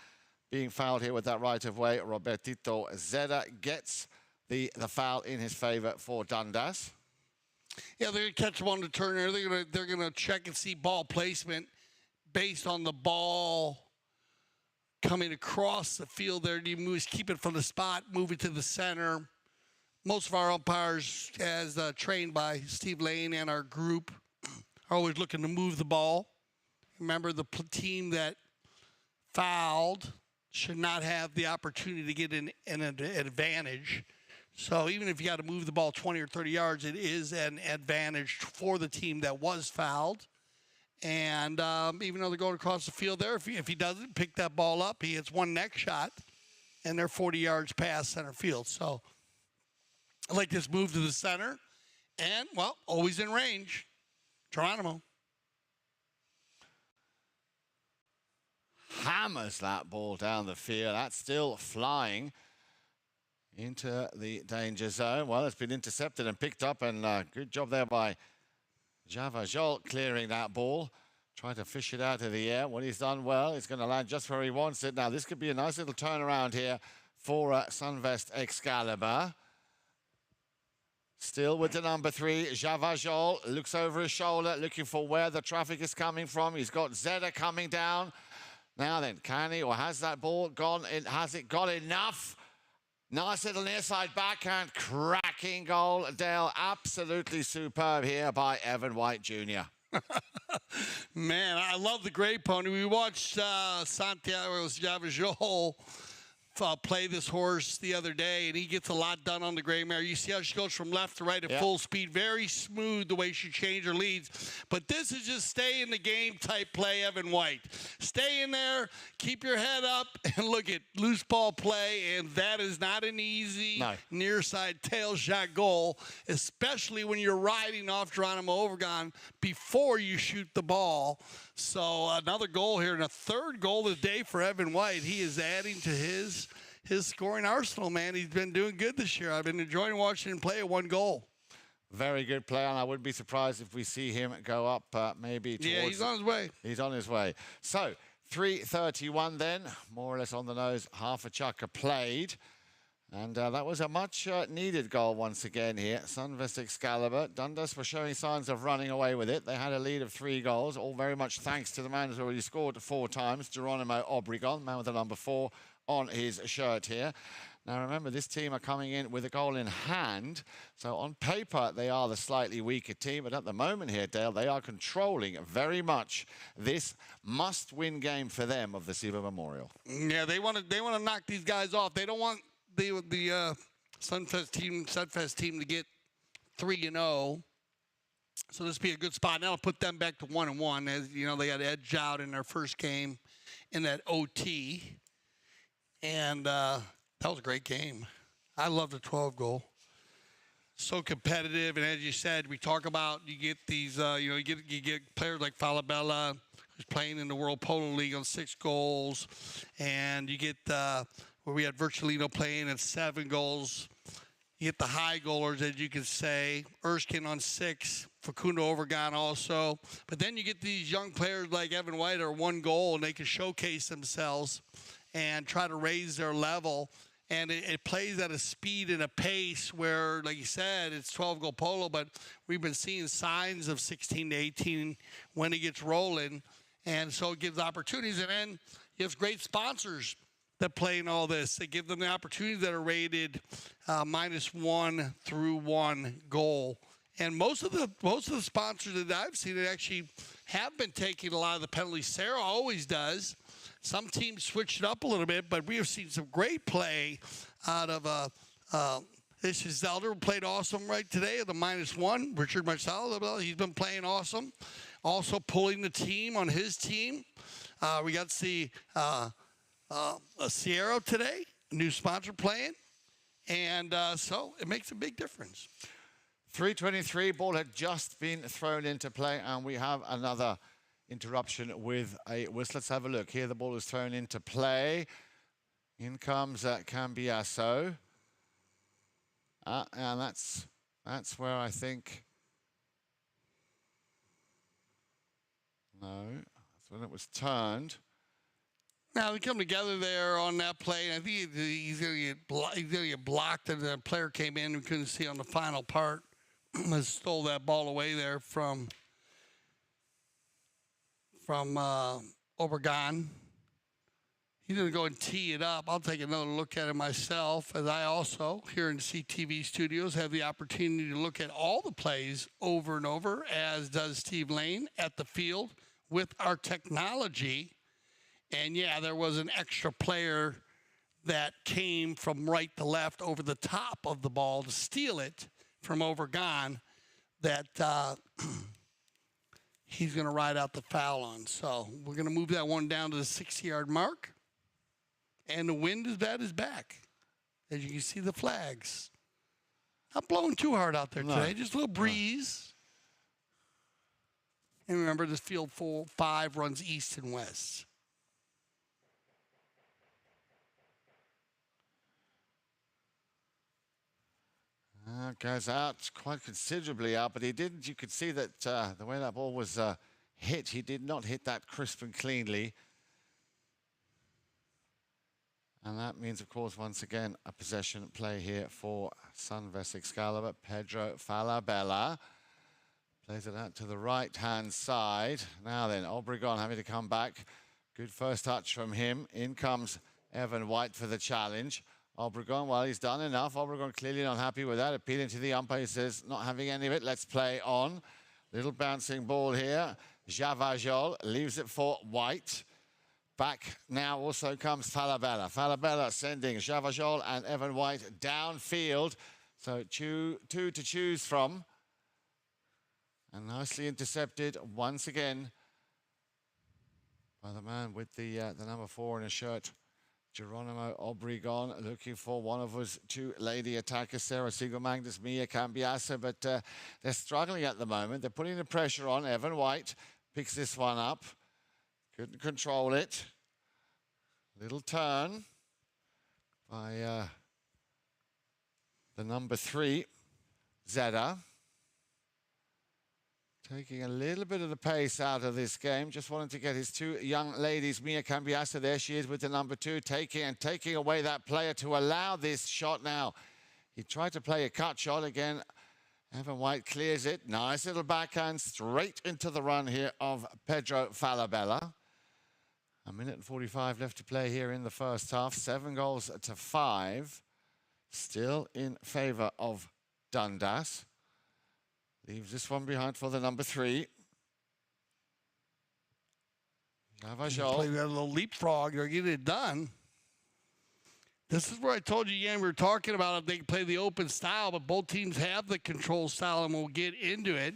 being fouled here with that right of way. Robertito Zeta gets the foul in his favor for Dundas. Yeah, they're going to catch him on the turn there. They're going to check and see ball placement based on the ball coming across the field there. You keep it from the spot, move it to the center. Most of our umpires, as trained by Steve Lane and our group, are always looking to move the ball. Remember, the team that fouled should not have the opportunity to get an advantage. So even if you got to move the ball 20 or 30 yards, it is an advantage for the team that was fouled. And even though they're going across the field there, if he doesn't pick that ball up, he hits one next shot, and they're 40 yards past center field. So I like this move to the center. And, well, always in range. Geronimo. Hammers that ball down the field. That's still flying into the danger zone. Well, it's been intercepted and picked up, and good job there by Javajol clearing that ball, trying to fish it out of the air. What he's done well, he's going to land just where he wants it. Now, this could be a nice little turnaround here for Senvest Excalibor. Still with the number 3, Javajol looks over his shoulder, looking for where the traffic is coming from. He's got Zeta coming down. Now then, can he, or has that ball gone in? Has it got enough? Nice little near side backhand, cracking goal. Dale, absolutely superb here by Evan White Jr. Man, I love the Gray Pony. We watched Santiago Javajol play this horse the other day, and he gets a lot done on the Gray Mare. You see how she goes from left to right at full speed. Very smooth the way she changed her leads. But this is just stay in the game type play, Evan White. Stay in there, keep your head up, and look at loose ball play, and that is not an easy near side tail shot goal, especially when you're riding off Geronimo Obregon before you shoot the ball. So another goal here, and a third goal of the day for Evan White. He is adding to his scoring arsenal, man. He's been doing good this year. I've been enjoying watching him play at 1 goal. Very good play, and I wouldn't be surprised if we see him go up maybe towards... Yeah, he's on his way. He's on his way. So, 3:31 then, more or less on the nose, half a chukker played. And that was a much needed goal once again here. Senvest Excalibor. Dundas were showing signs of running away with it. They had a lead of 3 goals, all very much thanks to the man who's already scored 4 times, Geronimo Obregon, man with the number 4 on his shirt here. Now remember, this team are coming in with a goal in hand. So on paper, they are the slightly weaker team. But at the moment here, Dale, they are controlling very much this must-win game for them of the Sieber Memorial. Yeah, they want to knock these guys off. They don't want the Senvest team to get 3-0. So this will be a good spot. Now I'll put them back to 1-1. As you know, they got edged out in their first game in that OT. And that was a great game. I love the 12 goal. So competitive, and as you said, we talk about you get these, you get players like Falabella, who's playing in the World Polo League on 6 goals, and you get where we had Virgilino playing at 7 goals. You get the high goalers, as you can say, Erskine on 6, Facundo Obregon also. But then you get these young players like Evan White are 1 goal, and they can showcase themselves and try to raise their level. And it plays at a speed and a pace where, like you said, it's 12-goal polo, but we've been seeing signs of 16 to 18 when it gets rolling. And so it gives opportunities. And then you have great sponsors that play in all this. They give them the opportunities that are rated -1 through 1 goal. And most of the sponsors that I've seen that actually have been taking a lot of the penalties. Sarah always does. Some teams switched it up a little bit, but we have seen some great play out of this is Zelda, played awesome right today at the -1. Richard Marcel, he's been playing awesome. Also pulling the team on his team. We got to see Sierra today, a new sponsor playing. And so it makes a big difference. 3:23, ball had just been thrown into play, and we have another interruption with a whistle. Let's have a look. Here the ball is thrown into play. In comes Cambiasso. And that's where I think... No, that's when it was turned. Now, they come together there on that play, and I think he's going to get blocked, and the player came in and we couldn't see on the final part. Stole that ball away there from Obregon. He's going to go and tee it up. I'll take another look at it myself, as I also, here in CTV studios, have the opportunity to look at all the plays over and over, as does Steve Lane at the field with our technology. And, yeah, there was an extra player that came from right to left over the top of the ball to steal it from Obregon that he's going to ride out the foul on. So we're going to move that one down to the 60-yard mark. And the wind is back. As you can see the flags. Not blowing too hard out there today. Just a little breeze. And remember, this field 5 runs east and west. Goes out quite considerably out, but he didn't. You could see that the way that ball was hit, he did not hit that crisp and cleanly. And that means, of course, once again, a possession play here for Senvest Excalibor. Pedro Falabella plays it out to the right-hand side. Now then, Obregon having to come back. Good first touch from him. In comes Evan White for the challenge. Obregon, well, he's done enough. Obregon clearly not happy with that. Appealing to the umpire, he says, not having any of it. Let's play on. Little bouncing ball here. Javajol leaves it for White. Back now also comes Falabella. Falabella sending Javajol and Evan White downfield. So two to choose from. And nicely intercepted once again by the man with the number 4 in his shirt. Geronimo Obregon looking for one of his two lady attackers, Sarah Siegel-Magnus, Mia Cambiasso, but they're struggling at the moment. They're putting the pressure on. Evan White picks this one up. Couldn't control it. Little turn by the number 3, Zeda. Taking a little bit of the pace out of this game. Just wanted to get his two young ladies. Mia Cambiasso, there she is with the number 2, taking away that player to allow this shot now. He tried to play a cut shot again. Evan White clears it. Nice little backhand straight into the run here of Pedro Falabella. 1:45 left to play here in the first half. 7 goals to 5. Still in favor of Dundas. Leaves this one behind for the number 3. Javajol. Play that little leapfrog. They're getting it done. This is where I told you, Yan, we were talking about if they can play the open style, but both teams have the control style, and we'll get into it.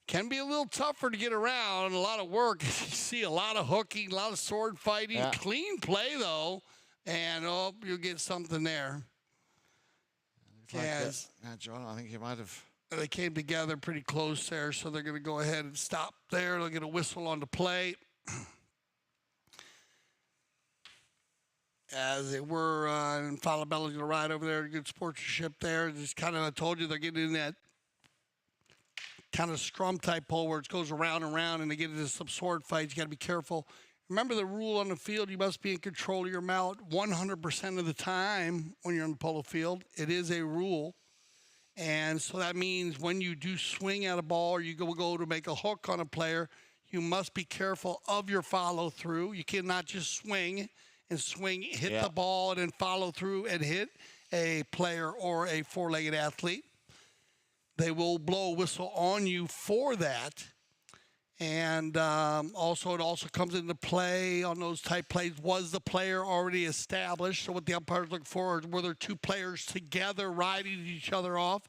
Can be a little tougher to get around, a lot of work. You see a lot of hooking, a lot of sword fighting. Yeah. Clean play, though, and you'll get something there. Like John, I think you might have... They came together pretty close there, so they're going to go ahead and stop there. They'll get a whistle on the play. As they were, and Falabella's going to ride over there. Good sportsmanship there. Just kind of, I told you, they're getting in that kind of scrum type pole where it goes around and around, and they get into some sword fights. You got to be careful. Remember the rule on the field, you must be in control of your mount 100% of the time when you're on the polo field. It is a rule. And so that means when you do swing at a ball or you go to make a hook on a player, you must be careful of your follow through. You cannot just swing, hit the ball, and then follow through and hit a player or a 4-legged athlete. they will blow a whistle on you for that. And also, it also comes into play on those type plays. Was the player already established? So what the umpires look for is, were there two players together riding each other off?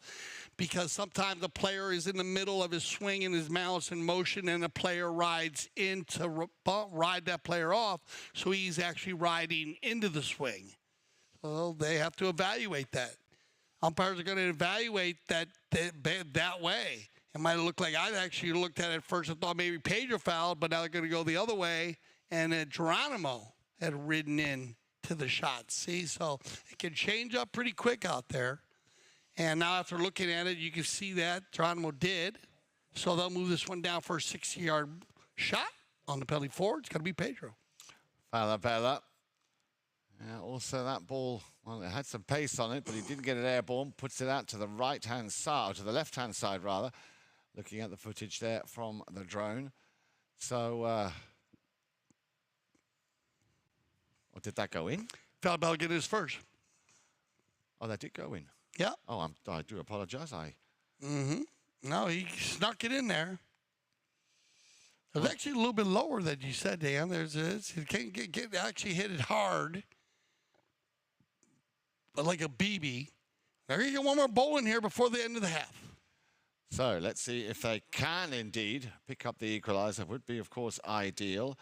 Because sometimes the player is in the middle of his swing and his mount's in motion, and the player rides in to ride that player off. So he's actually riding into the swing. So they have to evaluate that. Umpires are going to evaluate that way. It might look like I actually looked at it first and thought maybe Pedro fouled, but now they're going to go the other way, and Geronimo had ridden in to the shot. See, so it can change up pretty quick out there. And now after looking at it, you can see that Geronimo did. So they'll move this one down for a 60-yard shot on the penalty forward. It's going to be Pedro. Falabella. Yeah, also that ball, well, it had some pace on it, but he didn't get it airborne. Puts it out to the right-hand side, or to the left-hand side, rather. Looking at the footage there from the drone. So, or did that go in? Falabella get his first. Oh, that did go in. Yeah. Oh, I do apologize. No, he snuck it in there. It was actually a little bit lower than you said, Dan. It can't get actually hit it hard, but like a BB. They're going to get one more bowl in here before the end of the half. So let's see if they can indeed pick up the equalizer. Would be, of course, ideal.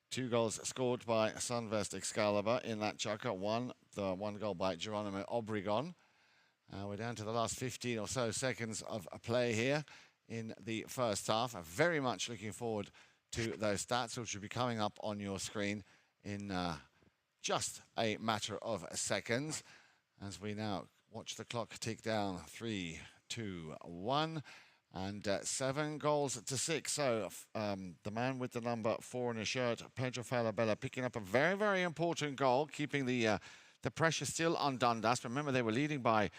2 goals scored by Senvest Excalibor in that chukker. The one goal by Geronimo Obregon. We're down to the last 15 or so seconds of play here in the first half. I'm very much looking forward to those stats, which will be coming up on your screen in just a matter of seconds, as we now watch the clock tick down. 3, 2, 1, and 7 goals to 6. So the man with the number 4 in his shirt, Pedro Falabella, picking up a very, very important goal, keeping the pressure still on Dundas. Remember, they were leading by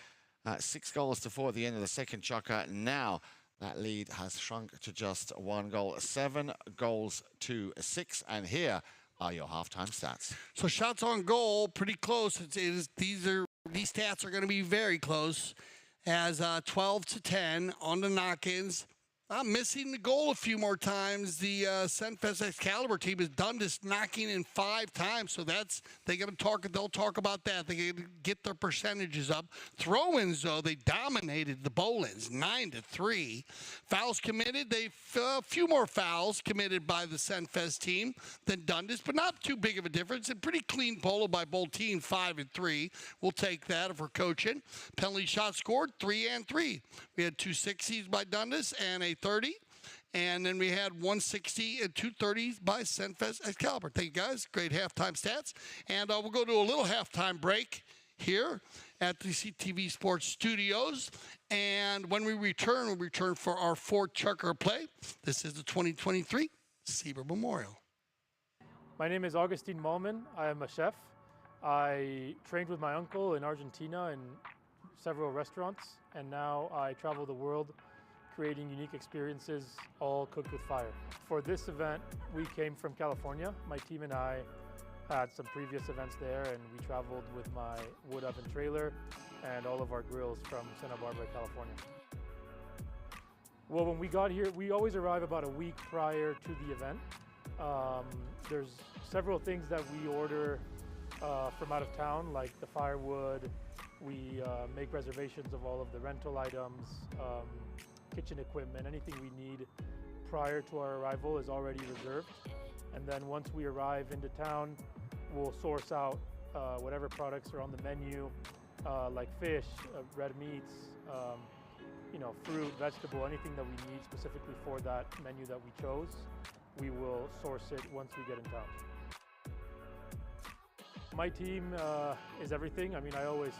6 goals to 4 at the end of the second chukker. Now that lead has shrunk to just 1 goal. 7 goals to 6. And here are your halftime stats. So shots on goal, pretty close. These stats are going to be very close. As 12-10 on the knock-ins. I'm missing the goal a few more times. The Senvest Excalibor team is Dundas knocking in 5 times, so they'll talk about that. They can get their percentages up. Throw-ins, though, they dominated the bowl-ins, 9-3. Fouls committed, a few more fouls committed by the Senvest team than Dundas, but not too big of a difference. A pretty clean polo by both teams, 5-3. We'll take that if we're coaching. Penalty shots scored, 3-3. We had 2 60s by Dundas and a 30, and then we had 160 and 2 30s by Senvest Excalibor. Thank you, guys. Great halftime stats. And we'll go to a little halftime break here at the CTV Sports Studios. And when we return, we'll return for our 4th chukker play. This is the 2023 Sieber Memorial. My name is Augustine Malman. I am a chef. I trained with my uncle in Argentina in several restaurants, and now I travel the world creating unique experiences, all cooked with fire. For this event, we came from California. My team and I had some previous events there, and we traveled with my wood oven trailer and all of our grills from Santa Barbara, California. Well, when we got here, we always arrive about a week prior to the event. There's several things that we order from out of town, like the firewood. We make reservations of all of the rental items, kitchen equipment, anything we need prior to our arrival is already reserved. And then once we arrive into town, we'll source out whatever products are on the menu, like fish, red meats, fruit, vegetable, anything that we need specifically for that menu that we chose. We will source it once we get in town. My team is everything. I mean, I always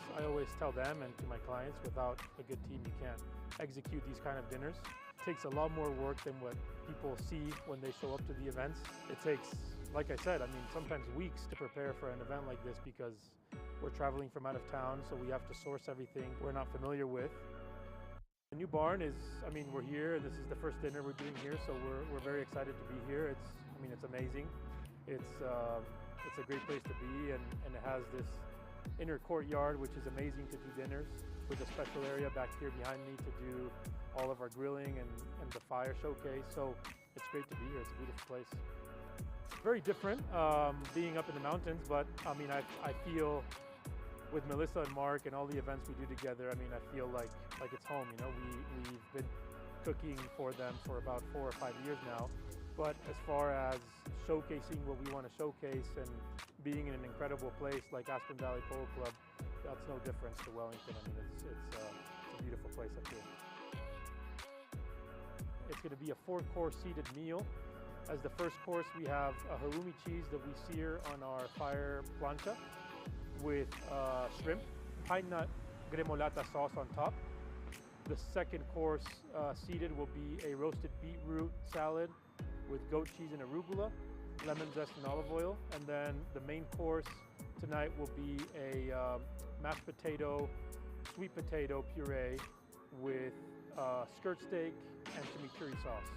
tell them and to my clients, without a good team, you can't execute these kind of dinners. It takes a lot more work than what people see when they show up to the events. It takes, like I said, I mean, sometimes weeks to prepare for an event like this because we're traveling from out of town, so we have to source everything we're not familiar with. The new barn is, I mean, we're here. This is the first dinner we're doing here, so we're very excited to be here. It's amazing. It's a great place to be, and it has this inner courtyard, which is amazing to do dinners. with a special area back here behind me to do all of our grilling and the fire showcase. So it's great to be here. It's a beautiful place. Very different being up in the mountains, but I mean, I feel with Melissa and Mark and all the events we do together, I mean, I feel like it's home. You know, we've been cooking for them for about 4 or 5 years now. But as far as showcasing what we want to showcase and being in an incredible place like Aspen Valley Polo Club, that's no difference to Wellington. I mean, it's a beautiful place up here. It's going to be a 4-course seated meal. As the first course, we have a halloumi cheese that we sear on our fire plancha with shrimp, pine nut gremolata sauce on top. The second course seated will be a roasted beetroot salad with goat cheese and arugula, lemon zest and olive oil. And then the main course tonight will be a mashed potato, sweet potato puree with skirt steak and chimichurri sauce.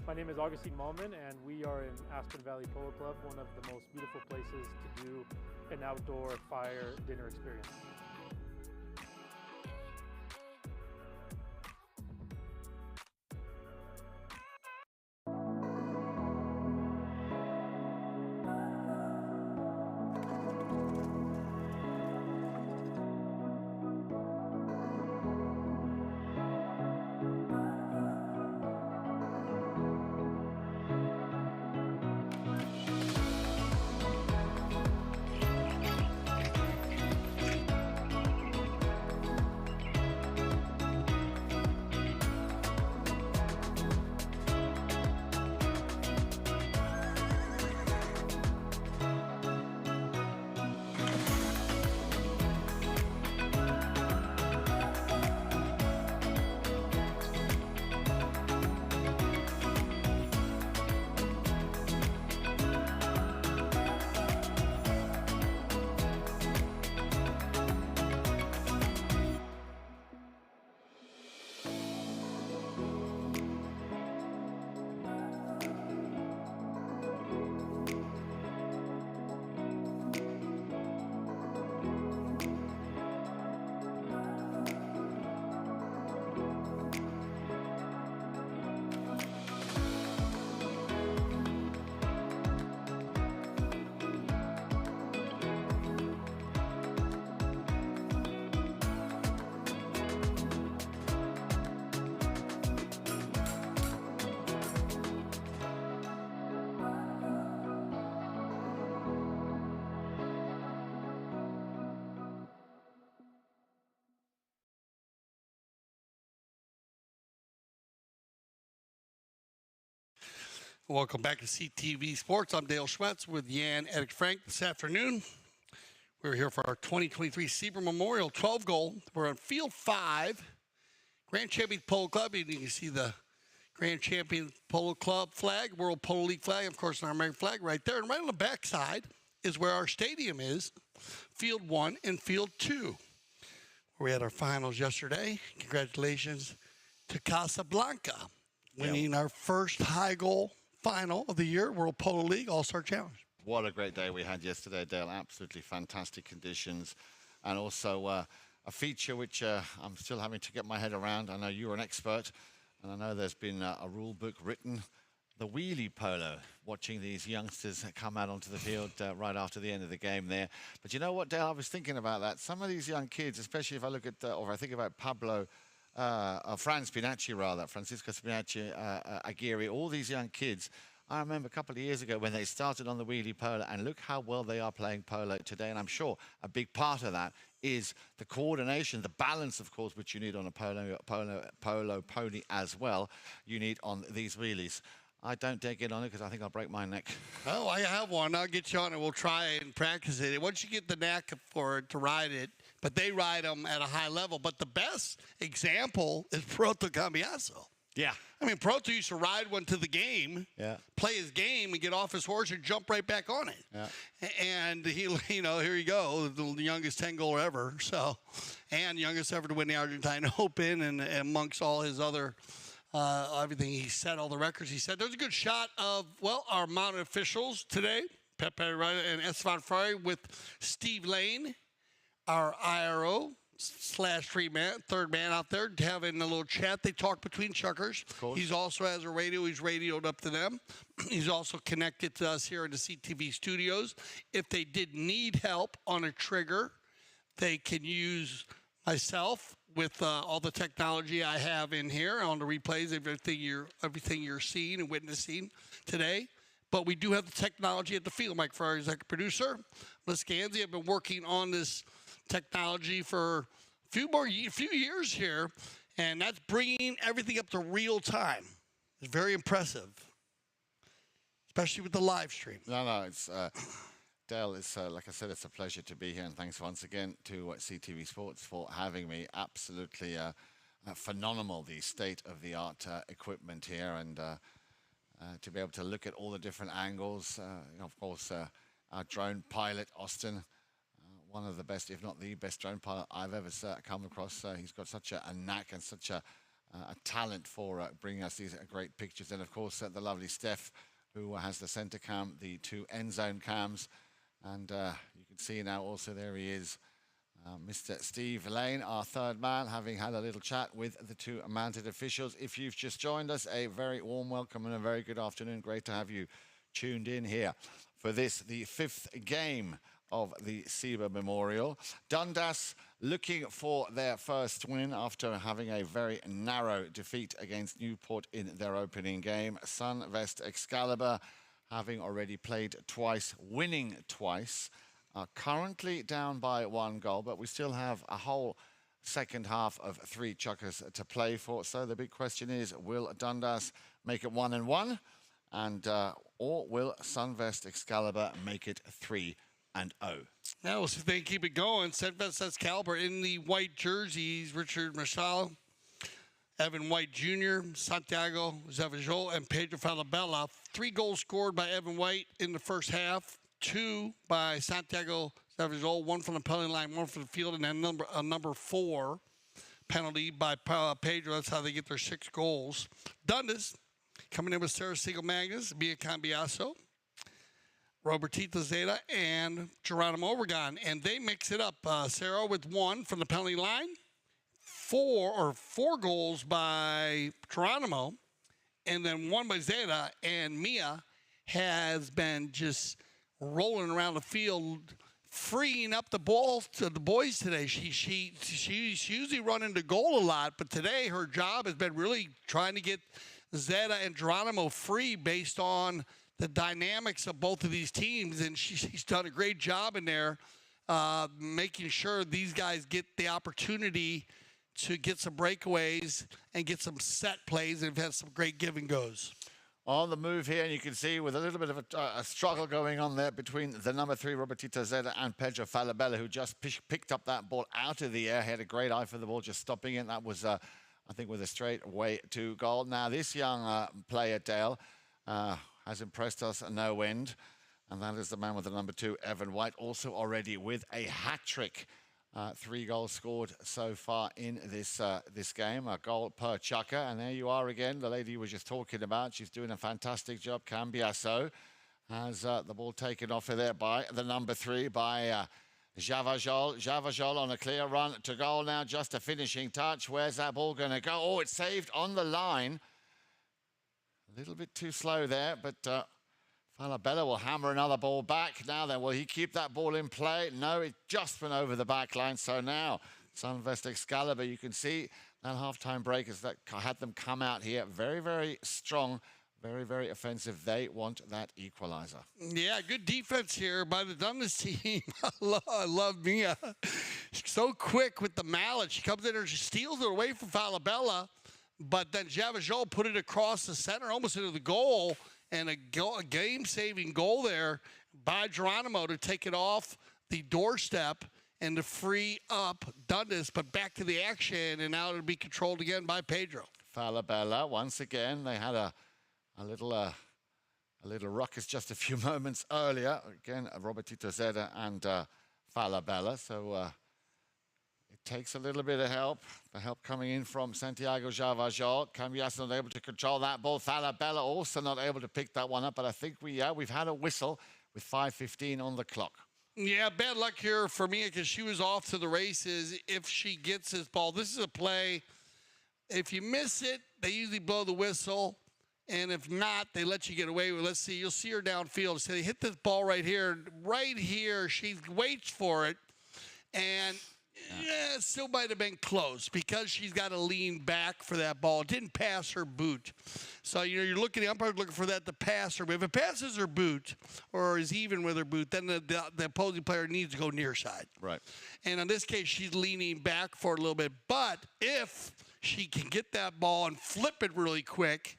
My name is Augustine Malman, and we are in Aspen Valley Polo Club, one of the most beautiful places to do an outdoor fire dinner experience. Welcome back to CTV Sports. I'm Dale Schmetz with Jan Erik Frank this afternoon. We're here for our 2023 Sieber Memorial 12 goal. We're on Field 5, Grand Champion Polo Club. You can see the Grand Champion Polo Club flag, World Polo League flag, of course, our American flag right there. And right on the back side is where our stadium is, Field 1 and Field 2. We had our finals yesterday. Congratulations to Casablanca, winning our first high goal final of the year, World Polo League All-Star Challenge. What a great day we had yesterday, Dale. Absolutely fantastic conditions. And also a feature which I'm still having to get my head around. I know you're an expert, and I know there's been a rule book written. The wheelie polo, watching these youngsters come out onto the field right after the end of the game there. But you know what, Dale? I was thinking about that. Some of these young kids, especially if I look at, or I think about Francisco Spinacci, Aguirre, all these young kids. I remember a couple of years ago when they started on the wheelie polo, and look how well they are playing polo today. And I'm sure a big part of that is the coordination, the balance, of course, which you need on a polo pony as well. You need on these wheelies. I don't dare get on it because I think I'll break my neck. Oh, I have one. I'll get you on it. We'll try it and practice it. Once you get the knack for it to ride it, but they ride them at a high level. But the best example is Proto Cambiaso. Yeah. I mean, Proto used to ride one to the game, play his game, and get off his horse and jump right back on it. Yeah. And he, you know, here you go, the youngest 10-goaler ever. So, and youngest ever to win the Argentine Open, and amongst all his other everything he set, all the records he set. There's a good shot of, well, our mounted officials today, Pepe Ryder and Esteban Ferrari with Steve Lane, our IRO, slash third man out there having a little chat. They talk between chuckers. He's also has a radio. He's radioed up to them. He's also connected to us here in the CTV studios. If they did need help on a trigger, they can use myself with all the technology I have in here on the replays, everything you're seeing and witnessing today. But we do have the technology at the field. Mike Ferrari, executive producer. Liz Ganzi, I've been working on this technology for a few years here, and that's bringing everything up to real time. It's very impressive, especially with the live stream. No, it's Dale. It's like I said, it's a pleasure to be here, and thanks once again to CTV Sports for having me. Absolutely phenomenal, the state-of-the-art equipment here, and to be able to look at all the different angles. Of course, our drone pilot, Austin. One of the best, if not the best drone pilot I've ever come across. He's got such a knack and such a talent for bringing us these great pictures. And of course, the lovely Steph, who has the center cam, the 2 end zone cams. And you can see now also there he is, Mr. Steve Lane, our third man, having had a little chat with the 2 mounted officials. If you've just joined us, a very warm welcome and a very good afternoon. Great to have you tuned in here for this, the 5th game of the Sieber Memorial. Dundas looking for their first win after having a very narrow defeat against Newport in their opening game. Senvest Excalibor, having already played twice, winning twice, are currently down by 1 goal, but we still have a whole second half of 3 chukkers to play for. So the big question is, will Dundas make it 1-1? Or will Senvest Excalibor make it 3-0? Now we'll see if they can keep it going. Senvest Excalibor in the white jerseys, Richard Marshall, Evan White Jr., Santiago Zavajol, and Pedro Falabella. 3 goals scored by Evan White in the first half, 2 by Santiago Zavajol, 1 from the penalty line, 1 from the field, and then number 4 penalty by Pedro. That's how they get their 6 goals. Dundas coming in with Sarah Siegel Magnus, Bia Cambiaso, Robertito Zeta, and Geronimo Obregon. And they mix it up. Sarah with 1 from the penalty line, 4 goals by Geronimo, and then 1 by Zeta. And Mia has been just rolling around the field, freeing up the ball to the boys today. She's usually running the goal a lot, but today her job has been really trying to get Zeta and Geronimo free based on the dynamics of both of these teams, and she's done a great job in there, making sure these guys get the opportunity to get some breakaways and get some set plays, and have had some great give and goes. On the move here, and you can see with a little bit of a struggle going on there between the number 3, Robertito Zeta, and Pedro Falabella, who just picked up that ball out of the air. He had a great eye for the ball, just stopping it. That was, I think, with a straight way to goal. Now, this young player, Dale, has impressed us no end, and that is the man with the number 2, Evan White, also already with a hat-trick. 3 goals scored so far in this game, a goal per chukker. And there you are again, the lady you were just talking about. She's doing a fantastic job. Cambiaso has the ball taken off of there by the number 3, by Javajol. Javajol on a clear run to goal now, just a finishing touch. Where's that ball going to go? Oh, it's saved on the line. A little bit too slow there, but Falabella will hammer another ball back. Now then, will he keep that ball in play? No, it just went over the back line. So now, Senvest Excalibor, you can see that halftime break has had them come out here very, very strong, very, very offensive. They want that equalizer. Yeah, good defense here by the Dundas team. I love Mia. She's so quick with the mallet. She comes in there, she steals it away from Falabella, but then Javajol put it across the center, almost into the goal, and a game-saving goal there by Geronimo to take it off the doorstep and to free up Dundas, but back to the action, and now it'll be controlled again by Pedro. Falabella, once again, they had a little ruckus just a few moments earlier. Again, Robertito Zeta and Falabella, so it takes a little bit of help. The help coming in from Santiago Javajol. Cambiaso not able to control that ball. Falabella also not able to pick that one up. But I think we've had a whistle with 5:15 on the clock. Yeah, bad luck here for Mia because she was off to the races. If she gets this ball, this is a play. If you miss it, they usually blow the whistle. And if not, they let you get away with it. Let's see. You'll see her downfield. So they hit this ball right here. Right here, she waits for it. And yeah, it still might have been close because she's got to lean back for that ball. It didn't pass her boot. So, you know, you're looking, the umpire's looking for that to pass her. But if it passes her boot or is even with her boot, then the opposing player needs to go near side. Right. And in this case, she's leaning back for it a little bit. But if she can get that ball and flip it really quick,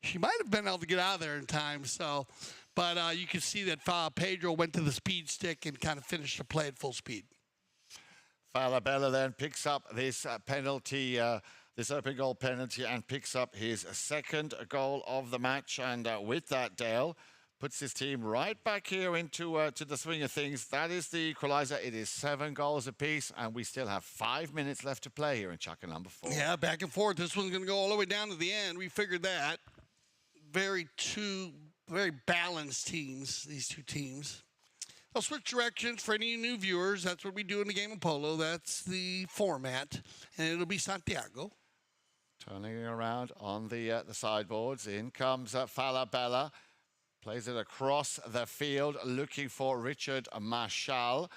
she might have been able to get out of there in time. So, but you can see that Pedro went to the speed stick and kind of finished the play at full speed. Falabella then picks up this penalty, this open goal penalty, and picks up his second goal of the match. And with that, Dale puts his team right back here into to the swing of things. That is the equalizer. It is 7 goals apiece, and we still have 5 minutes left to play here in Chaka number 4. Yeah, back and forth. This one's going to go all the way down to the end. We figured that. Very balanced teams, these two teams. I'll switch directions for any new viewers. That's what we do in the game of polo. That's the format, and it'll be Santiago. Turning around on the sideboards. In comes Falabella. Plays it across the field, looking for Richard Marshall.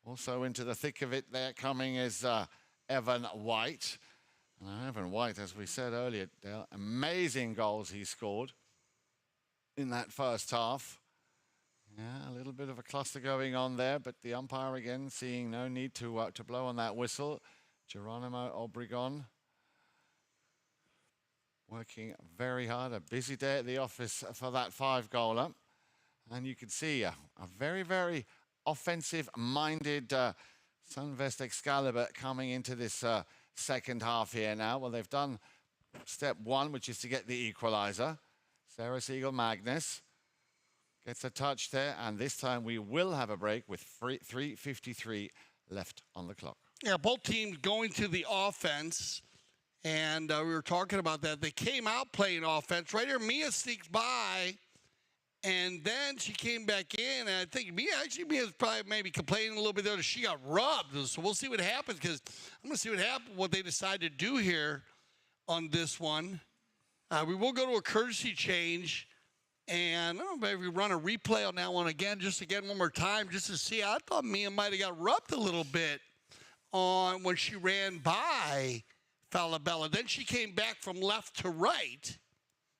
Also into the thick of it there coming is Evan White. And Evan White, as we said earlier, Dale, amazing goals he scored in that first half. Yeah, a little bit of a cluster going on there, but the umpire again seeing no need to blow on that whistle. Geronimo Obregon working very hard. A busy day at the office for that 5-goaler. And you can see a very, very offensive-minded Senvest Excalibor coming into this second half here now. Well, they've done step 1, which is to get the equalizer. Sarah Siegel Magnus gets a touch there, and this time we will have a break with 3:53 left on the clock. Yeah, both teams going to the offense, and we were talking about that. They came out playing offense. Right here, Mia sneaks by, and then she came back in, and I think Mia's probably maybe complaining a little bit there that she got rubbed. So we'll see what happens, because I'm going to see what they decide to do here on this one. We will go to a courtesy change. And I don't know if we run a replay on that one again one more time, just to see. I thought Mia might have got rubbed a little bit on when she ran by Falabella. Then she came back from left to right.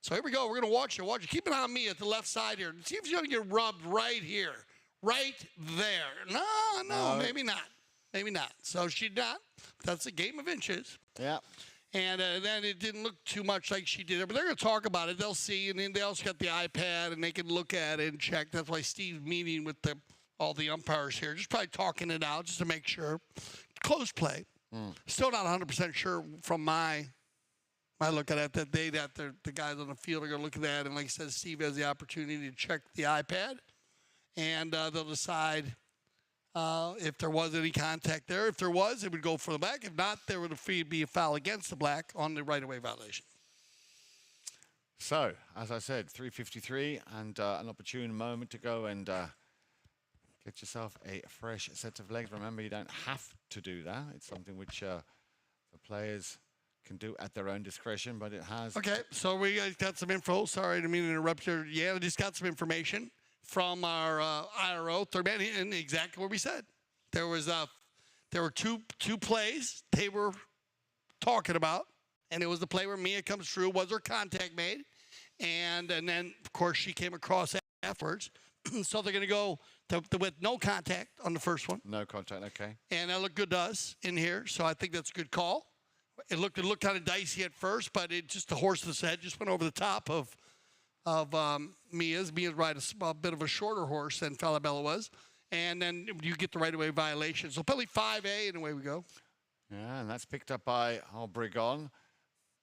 So here we go. We're going to watch it. Watch it. Keep an eye on me at the left side here. See if she's going to get rubbed right here. Right there. No, maybe not. Maybe not. So she did not. That's a game of inches. Yeah. And then it didn't look too much like she did it. But they're going to talk about it. They'll see. And then they also got the iPad, and they can look at it and check. That's why Steve's meeting with all the umpires here. Just probably talking it out just to make sure. Close play. Still not 100% sure from my look at it that the guys on the field are going to look at that. And like I said, Steve has the opportunity to check the iPad. And they'll decide if there was any contact there. If there was, it would go for the black. If not, there would be a foul against the black on the right-of-way violation. So, as I said, 3:53 and an opportune moment to go and get yourself a fresh set of legs. Remember, you don't have to do that. It's something which the players can do at their own discretion, but it has... Okay, so we got some info. Sorry, I didn't mean to interrupt you. Yeah, I just got some information from our IRO, third man, and exactly what we said. There were two plays they were talking about, and it was the play where Mia comes through. Was her contact made? And then, of course, she came across afterwards. So they're going to go with no contact on the first one. No contact, okay. And that looked good to us in here, so I think that's a good call. It looked kind of dicey at first, but it just the horse's head just went over the top of Mia's. Mia's riding a bit of a shorter horse than Falabella was. And then you get the right-of-way violation. So penalty 5A, and away we go. Yeah, and that's picked up by Obregon.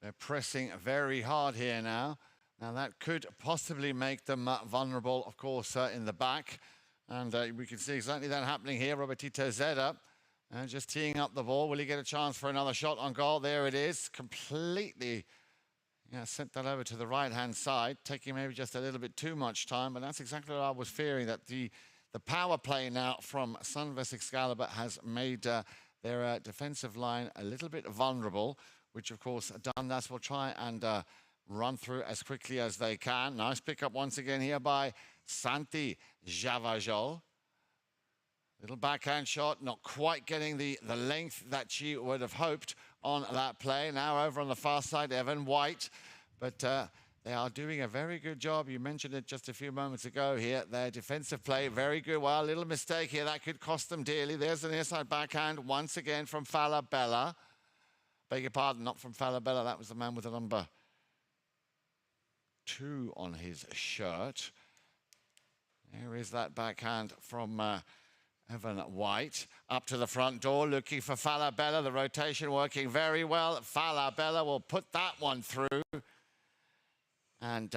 They're pressing very hard here now. Now, that could possibly make them vulnerable, of course, in the back. And we can see exactly that happening here. Robertito Zeda just teeing up the ball. Will he get a chance for another shot on goal? There it is. Completely sent that over to the right-hand side, taking maybe just a little bit too much time. But that's exactly what I was fearing, that the The power play now from Senvest Excalibur has made their defensive line a little bit vulnerable, which of course Dundas will try and run through as quickly as they can. Nice pickup once again here by Santi Javajol. Little backhand shot, not quite getting the length that she would have hoped on that play. Now over on the far side, Evan White. But they are doing a very good job. You mentioned it just a few moments ago here. Their defensive play, very good. Well, a little mistake here. That could cost them dearly. There's an inside backhand once again from Falabella. Beg your pardon, not from Falabella. That was the man with the number 2 on his shirt. There is that backhand from Evan White. Up to the front door, looking for Falabella. The rotation working very well. Falabella will put that one through. And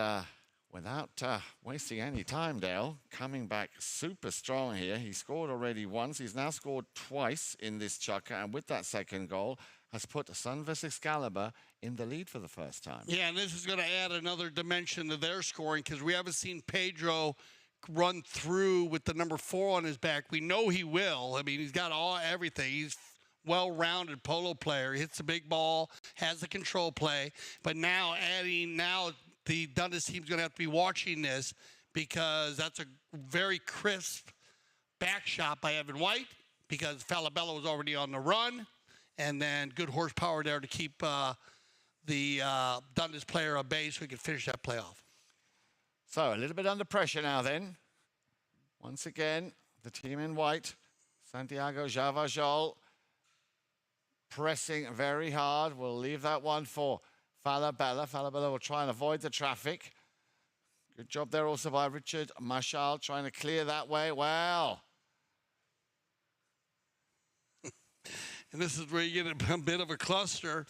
without wasting any time, Dale, coming back super strong here. He scored already once. He's now scored twice in this chukker. And with that second goal, has put Senvest Excalibur in the lead for the first time. Yeah, and this is going to add another dimension to their scoring because we haven't seen Pedro run through with the number 4 on his back. We know he will. I mean, he's got everything. He's well-rounded polo player. He hits the big ball, has the control play. But now the Dundas team's going to have to be watching this because that's a very crisp back shot by Evan White because Falabella was already on the run. And then good horsepower there to keep the Dundas player at bay so he could finish that play off. So a little bit under pressure now then. Once again, the team in white, Santiago Javajol, pressing very hard. We'll leave that one for Falabella. Falabella will try and avoid the traffic. Good job there also by Richard Mashal trying to clear that way. Well. And this is where you get a bit of a cluster.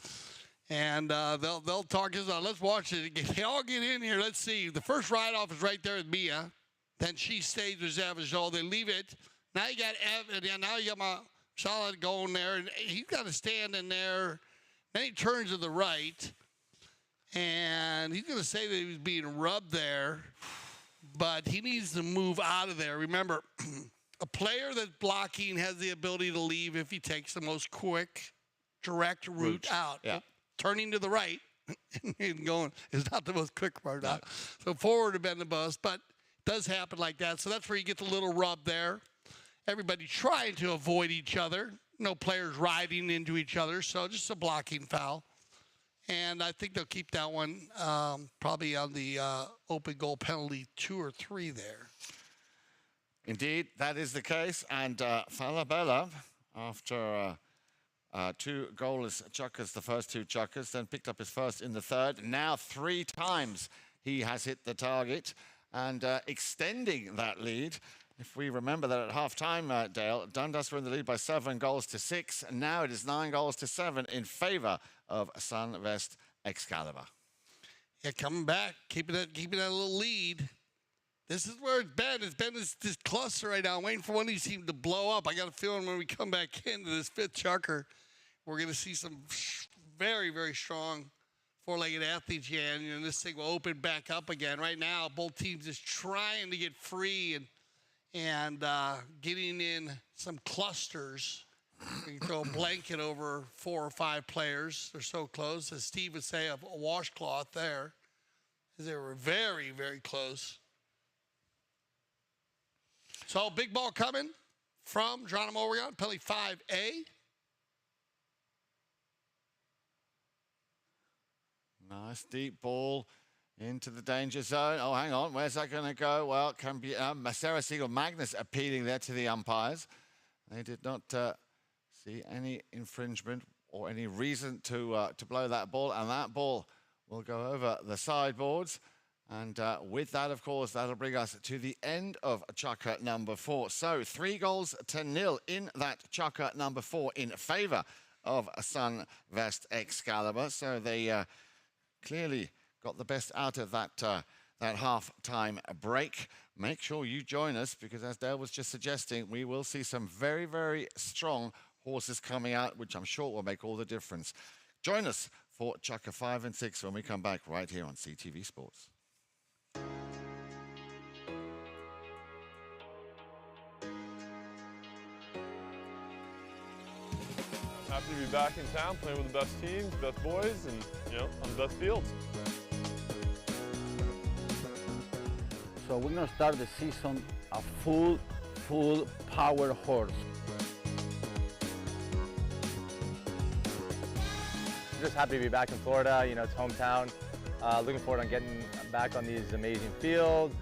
And they'll talk us out. Let's watch it. They all get in here. Let's see. The first ride-off is right there with Mia. Then she stays with Zavajol. They leave it. Now you got Evan. Yeah, now you got Mashal going there. And he's got to stand in there. Then he turns to the right. And he's going to say that he was being rubbed there. But he needs to move out of there. Remember, a player that's blocking has the ability to leave if he takes the most quick, direct route out. Yeah. Turning to the right and going is not the most quick part out. So forward would have been the most, but it does happen like that. So that's where you get the little rub there. Everybody trying to avoid each other. No players riding into each other, so just a blocking foul. And I think they'll keep that one probably on the open goal penalty 2 or 3 there. Indeed, that is the case. And Falabella, after 2 goalless chukkers, the first 2 chukkers, then picked up his first in the third. Now 3 times he has hit the target and extending that lead. If we remember that at half-time, Dale, Dundas were in the lead by 7 goals to 6, and now it is 9 goals to 7 in favor of Senvest Excalibur. Yeah, coming back, keeping that little lead. This is where it's been. It's been this cluster right now. I'm waiting for one of these teams to blow up. I got a feeling when we come back into this 5th chukker, we're going to see some very, very strong 4-legged athletes again, and this thing will open back up again. Right now, both teams just trying to get free and getting in some clusters. You can throw a blanket over 4 or 5 players. They're so close, as Steve would say, a washcloth there. They were very, very close. So big ball coming from Geronimo Oregon, penalty 5A. Nice deep ball into the danger zone. Oh, hang on. Where's that going to go? Well, it can be Sarah Siegel Magnus appealing there to the umpires. They did not see any infringement or any reason to blow that ball. And that ball will go over the sideboards. And with that, of course, that'll bring us to the end of chukker number 4. So 3 goals to 0 in that chukker number 4 in favor of Senvest Excalibur. So they clearly got the best out of that half-time break. Make sure you join us because, as Dale was just suggesting, we will see some very, very strong horses coming out, which I'm sure will make all the difference. Join us for chukker 5 and 6 when we come back right here on CTV Sports. to be back in town playing with the best teams, best boys, and on the best fields. So we're going to start the season a full power horse. Just happy to be back in Florida. It's hometown. Looking forward to getting back on these amazing fields.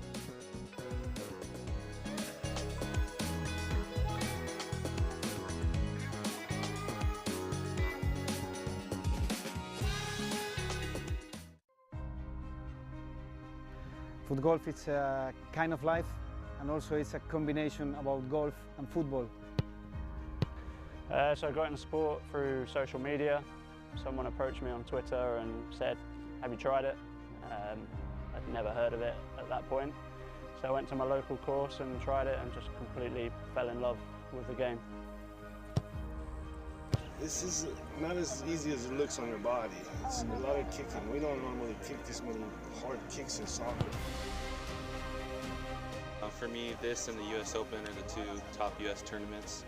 Foot golf is a kind of life, and also it's a combination about golf and football. So I got into sport through social media. Someone approached me on Twitter and said, "Have you tried it?" I'd never heard of it at that point. So I went to my local course and tried it and just completely fell in love with the game. This is not as easy as it looks on your body. It's a lot of kicking. We don't normally kick this many hard kicks in soccer. For me, this and the US Open are the two top US tournaments.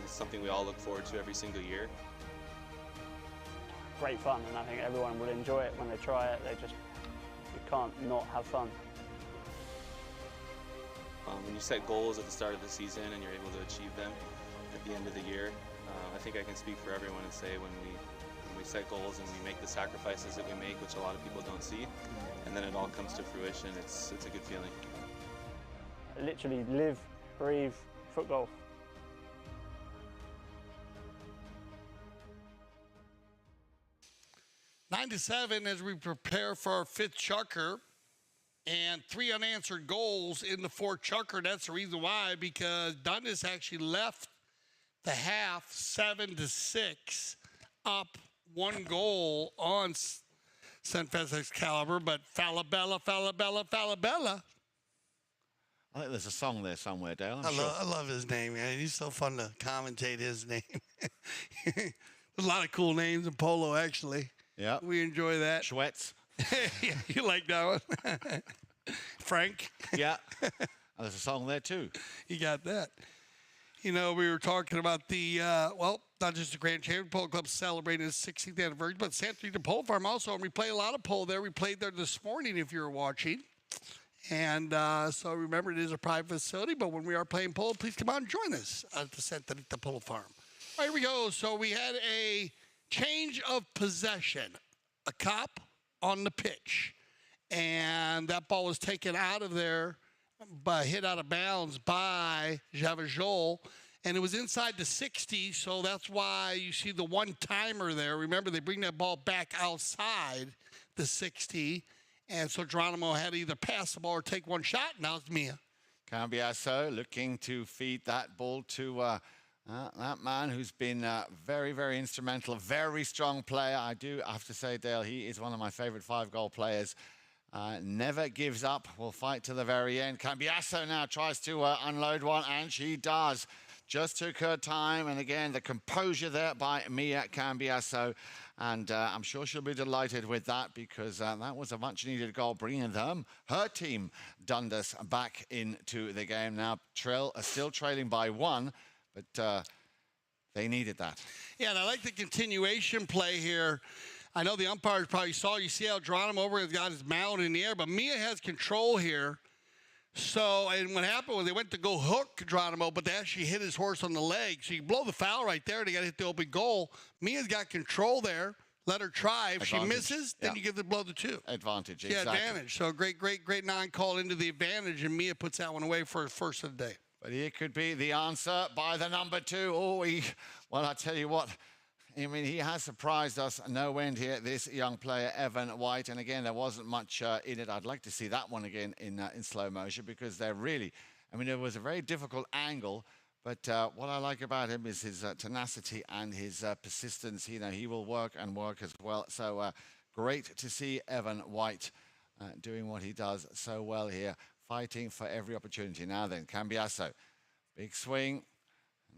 It's something we all look forward to every single year. Great fun, and I think everyone will enjoy it when they try it. You can't not have fun. When you set goals at the start of the season and you're able to achieve them at the end of the year, I think I can speak for everyone and say when we set goals and we make the sacrifices that we make, which a lot of people don't see, and then it all comes to fruition, it's a good feeling. I literally live, breathe foot golf. 9-7 as we prepare for our fifth chukker, and 3 unanswered goals in the fourth chukker. That's the reason why, because Dundas actually left the half 7-6, up 1 goal on Senvest Excalibor, but Falabella. I think there's a song there somewhere, Dale. I love his name, man. He's so fun to commentate his name. There's a lot of cool names in polo, actually. Yeah. We enjoy that. Schwetz. Yeah, you like that one? Frank. Yeah. There's a song there too. You got that. We were talking about the, not just the Grand Champion Polo Club celebrating its 16th anniversary, but Santa Rita Polo Farm also. And we play a lot of polo there. We played there this morning if you were watching. And so remember, it is a private facility, but when we are playing polo, please come out and join us at the Santa Rita Polo Farm. All right, here we go. So we had a change of possession, a cop on the pitch. And that ball was taken out of there, hit out of bounds by Javajol, and it was inside the 60, so that's why you see the one-timer there. Remember, they bring that ball back outside the 60, and so Geronimo had to either pass the ball or take one shot. Now it's Mia. Cambiasso looking to feed that ball to that man who's been very, very instrumental, a very strong player. I do have to say, Dale, he is one of my favorite 5-goal players. Never gives up, will fight to the very end. Cambiasso now tries to unload one, and she does. Just took her time, and again, the composure there by Mia Cambiasso. And I'm sure she'll be delighted with that, because that was a much-needed goal, bringing her team, Dundas, back into the game. Now, Trill are still trailing by 1, but they needed that. Yeah, and I like the continuation play here. I know the umpires probably saw. You see how Geronimo over has got his mallet in the air, but Mia has control here. So, and what happened was they went to go hook Geronimo, but they actually hit his horse on the leg. So you blow the foul right there. They got to hit the open goal. Mia's got control there. Let her try. If she misses, then you give the blow to 2. Advantage, yeah, exactly. advantage. So great non-call into the advantage, and Mia puts that one away for her first of the day. But here could be the answer by the number 2. Oh, well, I tell you what. I mean, he has surprised us no end here, this young player, Evan White. And again, there wasn't much in it. I'd like to see that one again in slow motion, because they're really, it was a very difficult angle. But what I like about him is his tenacity and his persistence. He will work and work as well. So great to see Evan White doing what he does so well here, fighting for every opportunity. Now then, Cambiasso, big swing.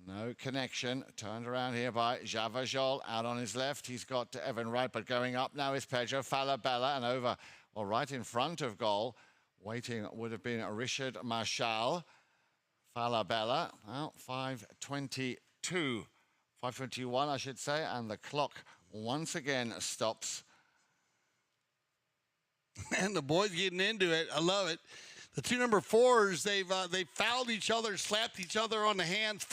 No connection. Turned around here by Javajol. Out on his left. He's got Evan Wright, but going up now is Pedro Falabella. And over, well, right in front of goal. Waiting would have been Richard Marshall. Falabella. Well, 5:22 5:21, I should say, and the clock once again stops. And the boys getting into it. I love it. The two number 4s, they've fouled each other, slapped each other on the hands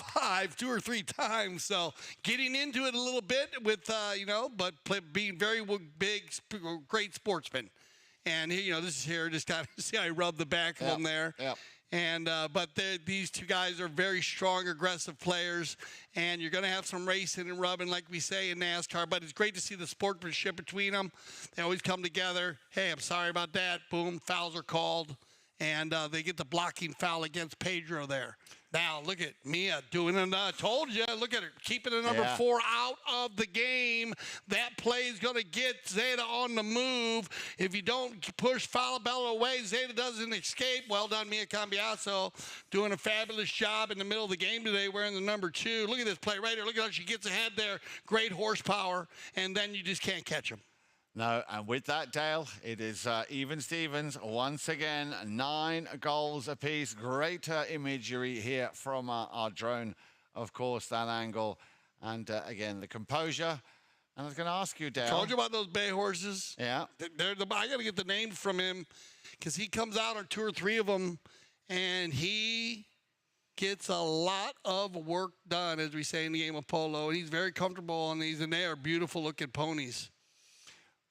2 or 3 times. So getting into it a little bit with, being very big, great sportsmen. And, this is here, just kind of see how I rub the back of them there. Yep. And but these two guys are very strong, aggressive players, and you're going to have some racing and rubbing, like we say in NASCAR. But it's great to see the sportsmanship between them. They always come together. Hey, I'm sorry about that. Boom, fouls are called, and they get the blocking foul against Pedro there. Now look at Mia doing it. Told you. Look at her keeping the number 4 out of the game. That play is going to get Zeta on the move. If you don't push Falabella away, Zeta doesn't escape. Well done, Mia Cambiaso, doing a fabulous job in the middle of the game today, wearing the number 2. Look at this play right here. Look at how she gets ahead there. Great horsepower, and then you just can't catch them. No, and with that, Dale, it is even Stevens once again, 9 goals apiece. Great imagery here from our drone, of course, that angle. And again, the composure. And I was going to ask you, Dale. Told you about those bay horses. Yeah. I got to get the names from him because he comes out on 2 or 3 of them, and he gets a lot of work done, as we say in the game of polo. And he's very comfortable, and they are beautiful-looking ponies.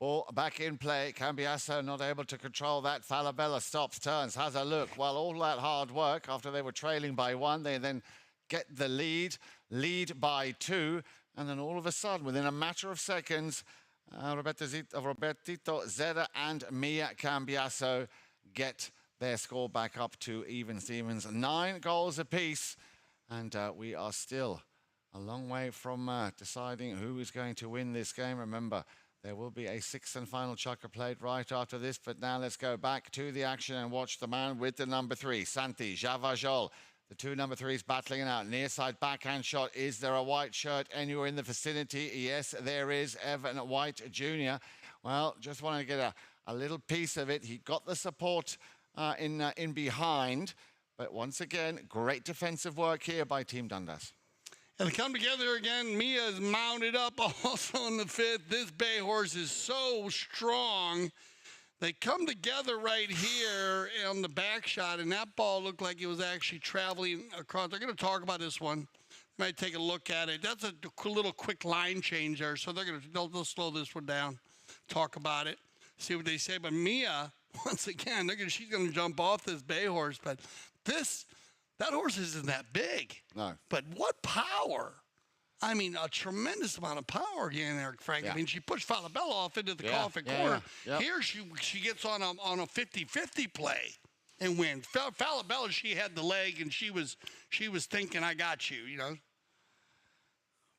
Ball back in play. Cambiaso not able to control that. Falabella stops, turns, has a look. Well, all that hard work after they were trailing by 1, they then get the lead by 2, and then all of a sudden, within a matter of seconds, Robertito Zeta and Mia Cambiaso get their score back up to even Stevens. 9 goals apiece, and we are still a long way from deciding who is going to win this game. Remember, there will be a 6th and final chukker played right after this, but now let's go back to the action and watch the man with the number 3, Santi Javajol. The 2 number 3s battling it out. Near side backhand shot. Is there a white shirt anywhere in the vicinity? Yes, there is. Evan White Jr. Well, just wanted to get a little piece of it. He got the support in behind, but once again, great defensive work here by Team Dundas. And they come together again. Mia is mounted up also in the 5th. This bay horse is so strong. They come together right here on the back shot, and that ball looked like it was actually traveling across. They're going to talk about this one. They might take a look at it. That's a little quick line change there, so they'll slow this one down, talk about it, see what they say. But Mia, once again, she's going to jump off this bay horse, but that horse isn't that big. No. But what power. I mean, a tremendous amount of power again there, Frank. Yeah. I mean, she pushed Falabella off into the coffin corner. Yeah. Here she gets on a 50-50 play and wins. Falabella, she had the leg, and she was thinking, I got you,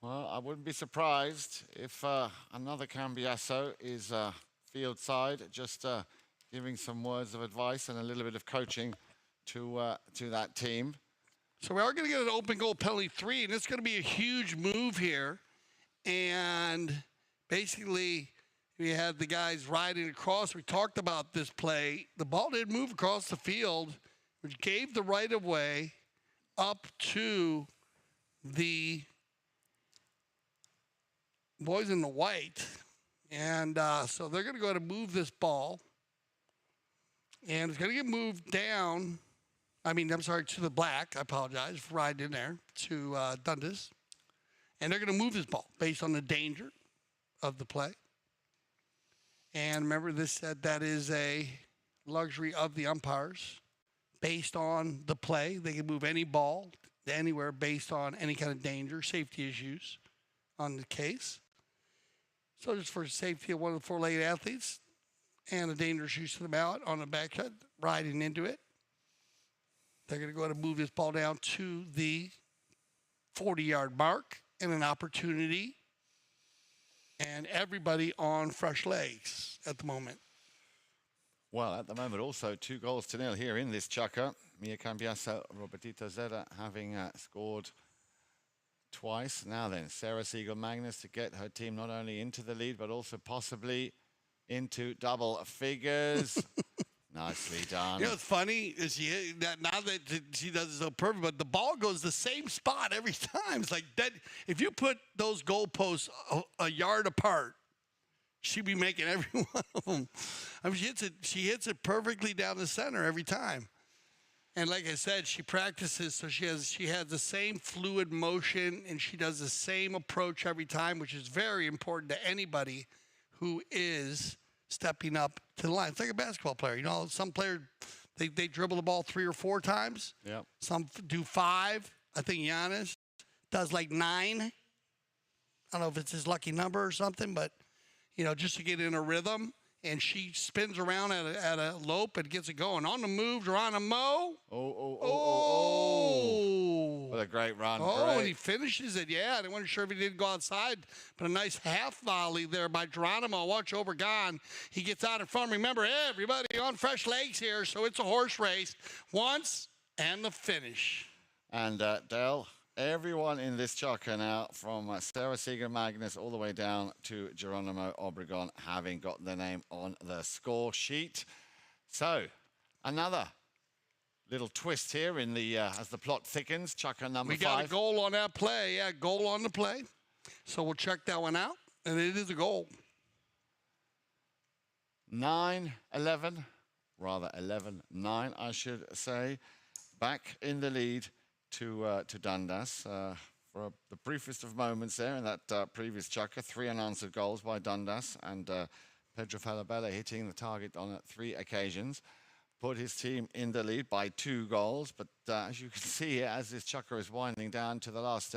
Well, I wouldn't be surprised if another Cambiaso is field side, just giving some words of advice and a little bit of coaching to that team. So we are going to get an open goal penalty 3, and it's going to be a huge move here. And basically, we had the guys riding across. We talked about this play. The ball did move across the field, which gave the right-of-way up to the boys in the white. And so they're going to go ahead and move this ball. And it's going to get moved down. To the black. I apologize for riding in there to Dundas. And they're going to move this ball based on the danger of the play. And remember, this said that is a luxury of the umpires. Based on the play, they can move any ball to anywhere based on any kind of danger, safety issues on the case. So just for safety of one of the 4-legged athletes and a dangerous use of the mallet on the back shot, riding into it. They're going to go ahead and move this ball down to the 40-yard mark and an opportunity. And everybody on fresh legs at the moment. Well, at the moment, also 2-0 here in this chukker. Mia Cambiaso, Robertito Zeta having scored twice. Now then, Sarah Siegel-Magnus to get her team not only into the lead, but also possibly into double figures. Nicely done. You know what's funny is now that she does it so perfect, but the ball goes the same spot every time. It's like that. If you put those goalposts a yard apart, she'd be making every one of them. I mean, she hits it perfectly down the center every time. And like I said, she practices, so she has the same fluid motion, and she does the same approach every time, which is very important to anybody who is stepping up to the line. It's like a basketball player. You know, some players, they dribble the ball 3 or 4 times. Yep. Some do 5. I think Giannis does like 9. I don't know if it's his lucky number or something, but, you know, just to get in a rhythm. And she spins around at a lope and gets it going. On the move, Geronimo. Oh. What a great run. Oh, great. and he finishes it. Yeah, I wasn't sure if he did go outside, but a nice half volley there by Geronimo. Watch Obregon. He gets out in front. Remember, everybody on fresh legs here, so it's a horse race. Once and the finish. And Dale, everyone in this chukka now, from Sarah Sieber Magnus all the way down to Geronimo Obregon, having got their name on the score sheet. So, another little twist here in the as the plot thickens. Chukka number 5. We got a goal on that play. Yeah, goal on the play. So we'll check that one out, and it is a goal. 9-11, rather 11-9, I should say. Back in the lead to Dundas for the briefest of moments there in that previous chukka. 3 unanswered goals by Dundas, and Pedro Falabella hitting the target on 3 occasions. Put his team in the lead by 2 goals, but as you can see here, as this chukka is winding down to the last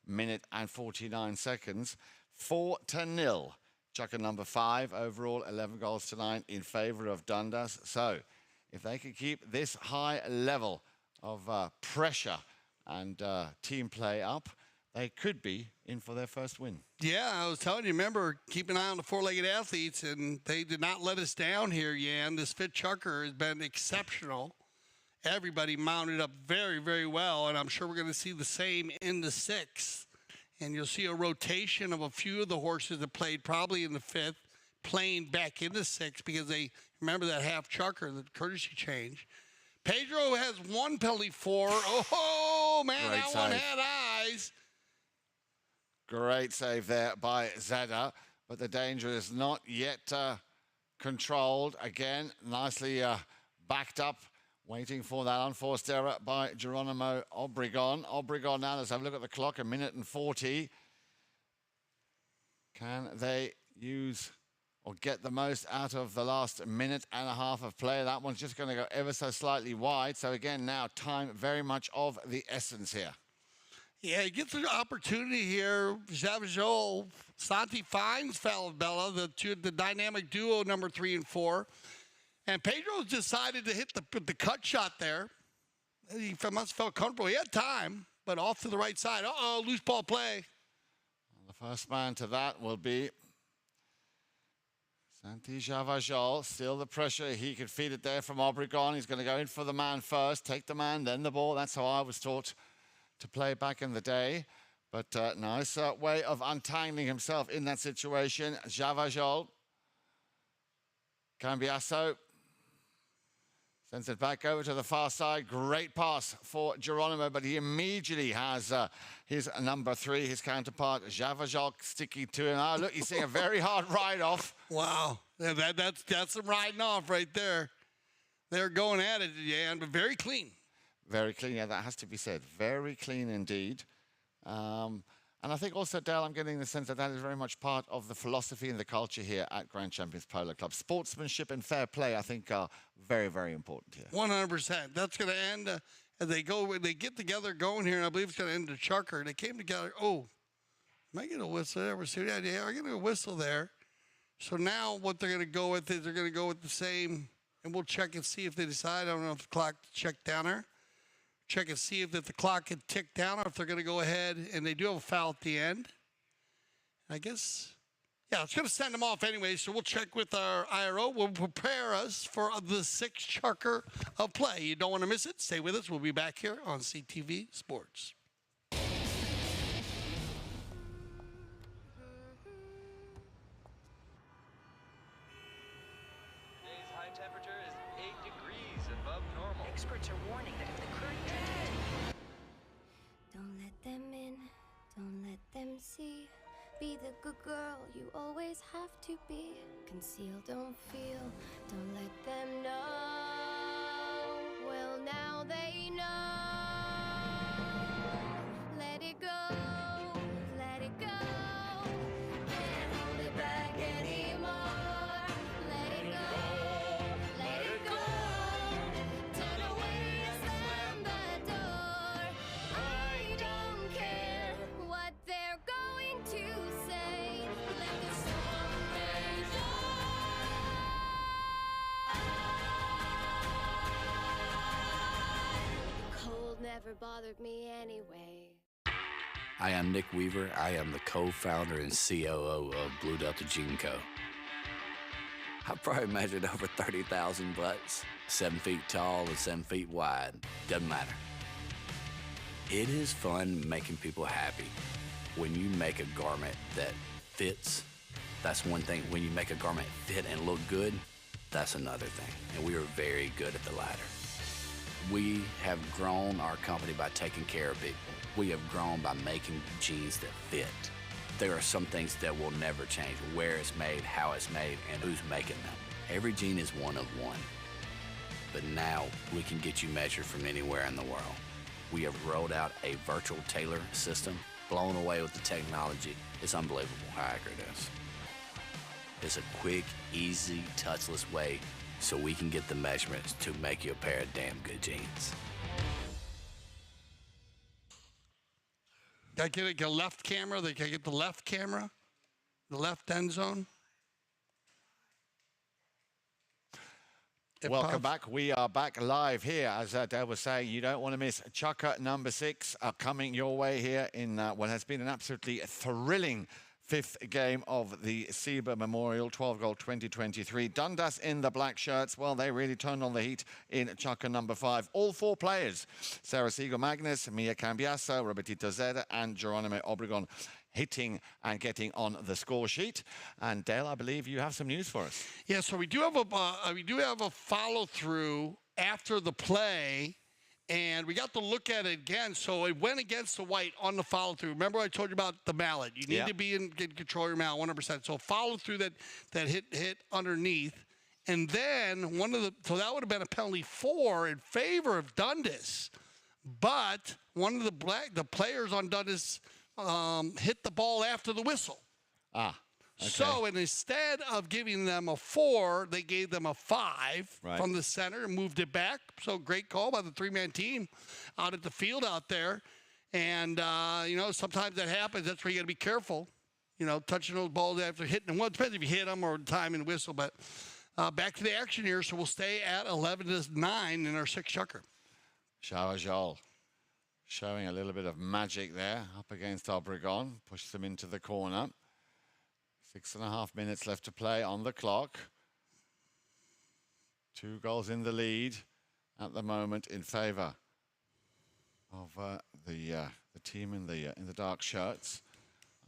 minute and 49 seconds, 4-0. Chukka number 5, overall 11 goals to 9 in favour of Dundas. So if they can keep this high level of pressure and team play up, they could be in for their first win. Yeah, I was telling you, remember, keep an eye on the 4-legged athletes, and they did not let us down here, Yan. This fit chucker has been exceptional. Everybody mounted up very, very well, and I'm sure we're going to see the same in the 6th. And you'll see a rotation of a few of the horses that played probably in the 5th, playing back in the 6th, because they remember that half chucker, the courtesy change. Pedro has 1 penalty for. Oh, man, Great that save. one had eyes. Great save there by Zada, but the danger is not yet controlled. Again, nicely backed up, waiting for that unforced error by Geronimo Obregon. Obregon now, let's have a look at the clock, 1 minute and 40. Can they use or get the most out of the last minute and a half of play? That one's just going to go ever so slightly wide. So again, now time very much of the essence here. Yeah, he gets an opportunity here. Javajol, Santi finds Falabella, the dynamic duo number 3 and 4. And Pedro's decided to hit the cut shot there. He must have felt comfortable. He had time, but off to the right side. Uh-oh, loose ball play. The first man to that will be Santi Javajol. Still the pressure. He could feed it there from Obregon. He's going to go in for the man first. Take the man, then the ball. That's how I was taught to play back in the day. But nice way of untangling himself in that situation. Javajol. Cambiasso sends it back over to the far side. Great pass for Geronimo, but he immediately has his number 3, his counterpart, Javajol, sticking to him. Oh, look, he's seeing a very hard ride-off. Wow, yeah, that's some riding off right there. They're going at it, yeah, but very clean. Very clean, yeah, that has to be said. Very clean indeed. And I think also, Dale, I'm getting the sense that that is very much part of the philosophy and the culture here at Grand Champions Polo Club. Sportsmanship and fair play, I think, are very, very important here. 100%. That's going to end as they get together going here, and I believe it's going to end the chucker. They came together. Oh, am I getting a whistle there? We're seeing that. Yeah, we're getting a whistle there. So now what they're going to go with is they're going to go with the same, and we'll check and see if they decide. I don't know if the clock checked down there. Check and see if the clock can tick down or if they're going to go ahead. And they do have a foul at the end. I guess, yeah, it's going to send them off anyway. So we'll check with our IRO. We'll prepare us for the 6th chucker of play. You don't want to miss it. Stay with us. We'll be back here on CTV Sports. Today's high temperature is Be the good girl you always have to be. Conceal, don't feel, don't let them know. Well, now they know. Let it go, let it go. Can't hold it back anymore. Let it go, let it go. Turn away and slam the door. I don't care what they're going to say. Let the storm rage on. The cold never bothered me anyway. I am Nick Weaver. I am the co-founder and COO of Blue Delta Gene Co. I've probably measured over 30,000 butts, 7 feet tall and 7 feet wide. Doesn't matter. It is fun making people happy. When you make a garment that fits, that's one thing. When you make a garment fit and look good, that's another thing. And we are very good at the latter. We have grown our company by taking care of people. We have grown by making jeans that fit. There are some things that will never change: where it's made, how it's made, and who's making them. Every jean is one of one. But now we can get you measured from anywhere in the world. We have rolled out a virtual tailor system, blown away with the technology. It's unbelievable how accurate it is. It's a quick, easy, touchless way so we can get the measurements to make you a pair of damn good jeans. Got to get a left camera. They can get the left camera, the left end zone. Welcome back. We are back live here. As Dale was saying, you don't want to miss Chukker number 6 coming your way here in what has been an absolutely thrilling 5th game of the Sieber Memorial 12 Gold 2023. Dundas in the black shirts. Well, they really turned on the heat in Chukker number 5. All 4 players, Sarah Siegel-Magnus, Mia Cambiasso, Robertito Zeda, and Geronimo Obregon, hitting and getting on the score sheet. And Dale, I believe you have some news for us. Yeah, so we do have a follow through after the play, and we got to look at it again. So it went against the white on the follow through. Remember I told you about the mallet. You need to be in control of your mallet 100%. So follow through that hit underneath, and then so that would have been a penalty 4 in favor of Dundas, but one of the players on Dundas hit the ball after the whistle. Okay. So instead of giving them a 4, they gave them a 5 from the center and moved it back. So great call by the 3-man team out at the field out there. And, sometimes that happens. That's where you got to be careful, touching those balls after hitting them. Well, it depends if you hit them or time and whistle. But back to the action here. So we'll stay at 11-9 in our 6th Chukker. Shavajol showing a little bit of magic there up against Obregon. Pushed them into the corner. 6.5 minutes left to play on the clock. 2 goals in the lead at the moment in favor of the team in the dark shirts.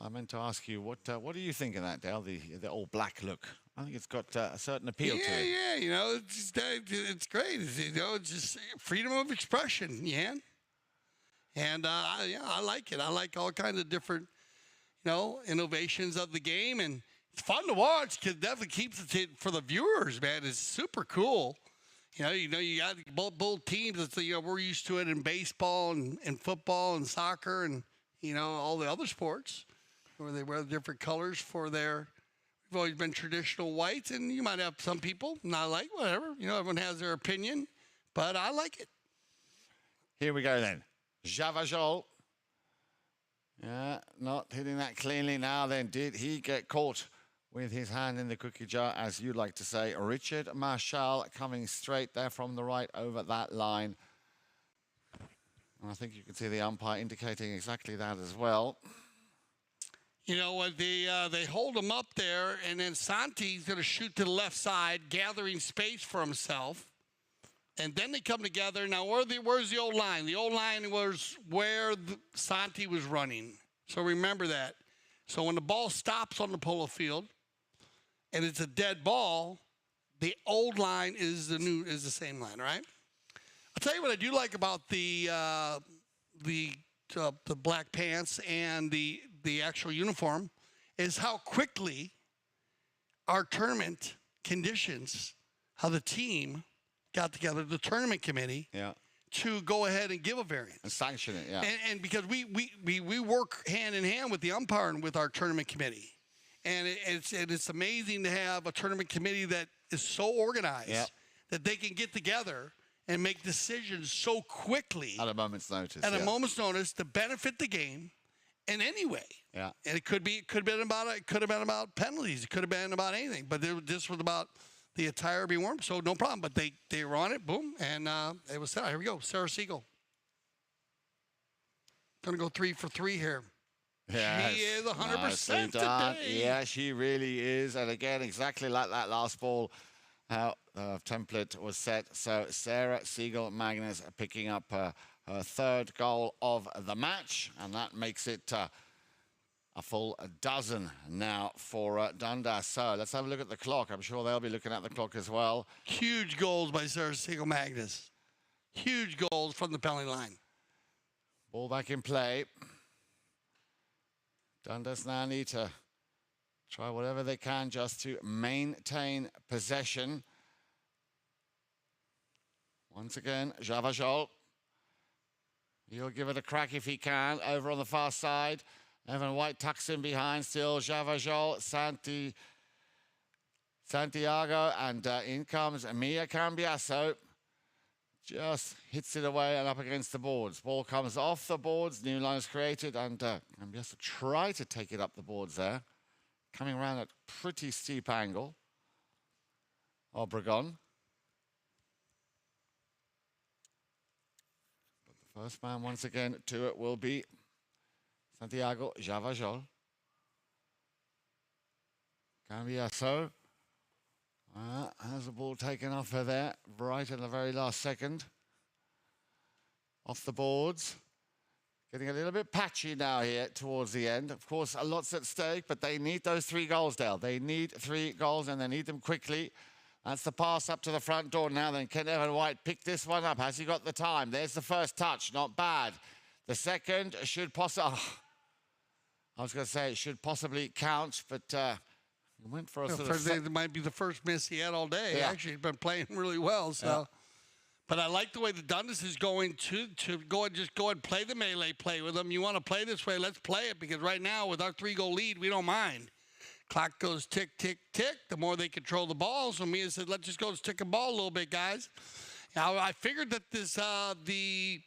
I meant to ask you, what do you think of that, Dale? The all black look. I think it's got a certain appeal to it. Yeah, it's great. It's just freedom of expression, And I like it. I like all kinds of different innovations of the game, and it's fun to watch because it definitely keeps it for the viewers, man. It's super cool. You got both teams. It's, we're used to it in baseball and football and soccer and, all the other sports where they wear different colors for their, we've always been traditional whites, and you might have some people not like, whatever. Everyone has their opinion, but I like it. Here we go then. Javajol. Yeah, not hitting that cleanly now then. Did he get caught with his hand in the cookie jar, as you like to say? Richard Marshall coming straight there from the right over that line. And I think you can see the umpire indicating exactly that as well. You know what, they hold him up there, and then Santi's going to shoot to the left side, gathering space for himself. And then they come together. Now, where's the old line? The old line was where Santi was running. So remember that. So when the ball stops on the polo field and it's a dead ball, the old line is the same line, right? I'll tell you what I do like about the black pants and the actual uniform is how quickly our tournament conditions, how the team got together, the tournament committee, to go ahead and give a variance. And sanction it, And because we work hand in hand with the umpire and with our tournament committee. And it's amazing to have a tournament committee that is so organized that they can get together and make decisions so quickly. At a moment's notice. At a moment's notice to benefit the game in any way. Yeah. And it could have been about penalties. It could have been about anything. But this was about the attire being warm, so no problem. But they were on it, boom, and it was set. Here we go, Sarah Siegel. Gonna go 3 for 3 here. Yes. She is 100% Nicely done. today. Yeah, she really is. And again, exactly like that last ball, how the template was set. So Sarah Siegel Magnus picking up her third goal of the match, and that makes it a full dozen now for Dundas. So let's have a look at the clock. I'm sure they'll be looking at the clock as well. Huge goals by Sarah Siegel Magnus. Huge goals from the penalty line. Ball back in play. Dundas now need to try whatever they can just to maintain possession. Once again, Javajol. He'll give it a crack if he can. Over on the far side. Evan White tucks in behind still. Javajol, Santiago, and in comes Mia Cambiasso. Just hits it away and up against the boards. Ball comes off the boards. New line is created, and Cambiasso try to take it up the boards there. Coming around at a pretty steep angle. Obregon. But the first man once again to it will be Santiago Javajol. Cambiasso. Has the ball taken off her there, right in the very last second. Off the boards. Getting a little bit patchy now here towards the end. Of course, a lot's at stake, but they need those 3 goals, Dale. They need 3 goals, and they need them quickly. That's the pass up to the front door now. Then can Evan White pick this one up? Has he got the time? There's the first touch. Not bad. The second should possibly... Oh, I was going to say it should possibly count, but... He went for a sort of... It might be the first miss he had all day. Yeah. Actually, he's been playing really well. So, Yeah. But I like the way the Dundas is going to go and play the melee play with them. You want to play this way, let's play it, because right now with our 3-goal lead, we don't mind. Clock goes tick, tick, tick. The more they control the ball, so Mia said, let's just go stick a ball a little bit, guys. Now, I figured that this the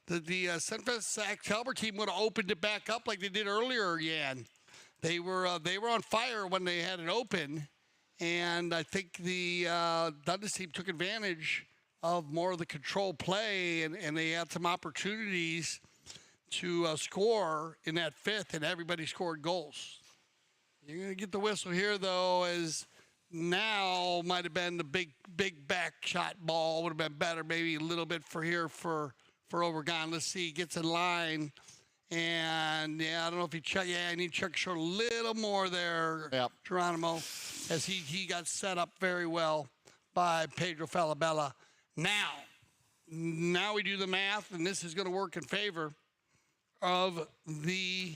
Senvest Excalibor team would have opened it back up like they did earlier, Jan. They were on fire when they had it open, and I think the Dundas team took advantage of more of the control play, and they had some opportunities to score in that 5th, and everybody scored goals. You're going to get the whistle here, though, as now might have been the big back shot ball. Would have been better, maybe a little bit for Obregon. Let's see, gets in line. And, yeah, I don't know if he checked. Yeah, I need to check short a little more there, Geronimo, as he got set up very well by Pedro Falabella. Now we do the math, and this is going to work in favor of the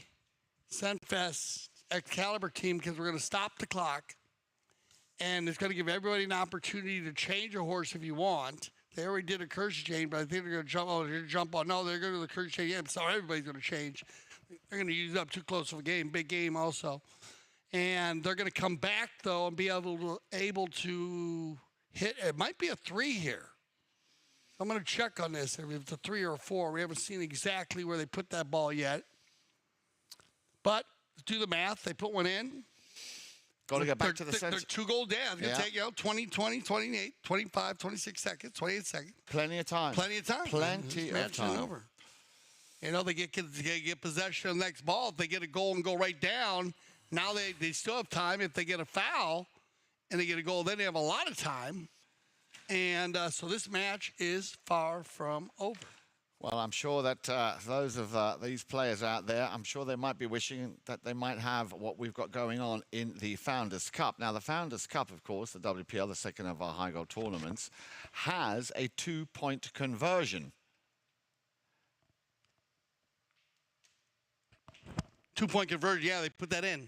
Senvest Excalibor team, because we're going to stop the clock, and it's going to give everybody an opportunity to change a horse if you want. They already did a curse change, but I think they're going to jump. Oh, they're going to jump on. No, they're going to do the curse change. Yeah, so everybody's going to change. They're going to use up too close of a game, big game also. And they're going to come back, though, and be able to hit. It might be a 3 here. I'm going to check on this, if it's a 3 or a 4. We haven't seen exactly where they put that ball yet. But do the math. They put one in. Got to get back to the center. They're 2 goals down. It's going to take 20, 20, 28, 25, 26 seconds, 28 seconds. Plenty of time. Plenty of time. Plenty of time. Over. You know, they get possession of the next ball. If they get a goal and go right down, now they still have time. If they get a foul and they get a goal, then they have a lot of time. And so this match is far from over. Well, I'm sure that those of these players out there, I'm sure they might be wishing that they might have what we've got going on in the Founders Cup. Now, the Founders Cup, of course, the WPL, the second of our high goal tournaments, has a 2-point conversion. 2-point conversion, yeah, they put that in.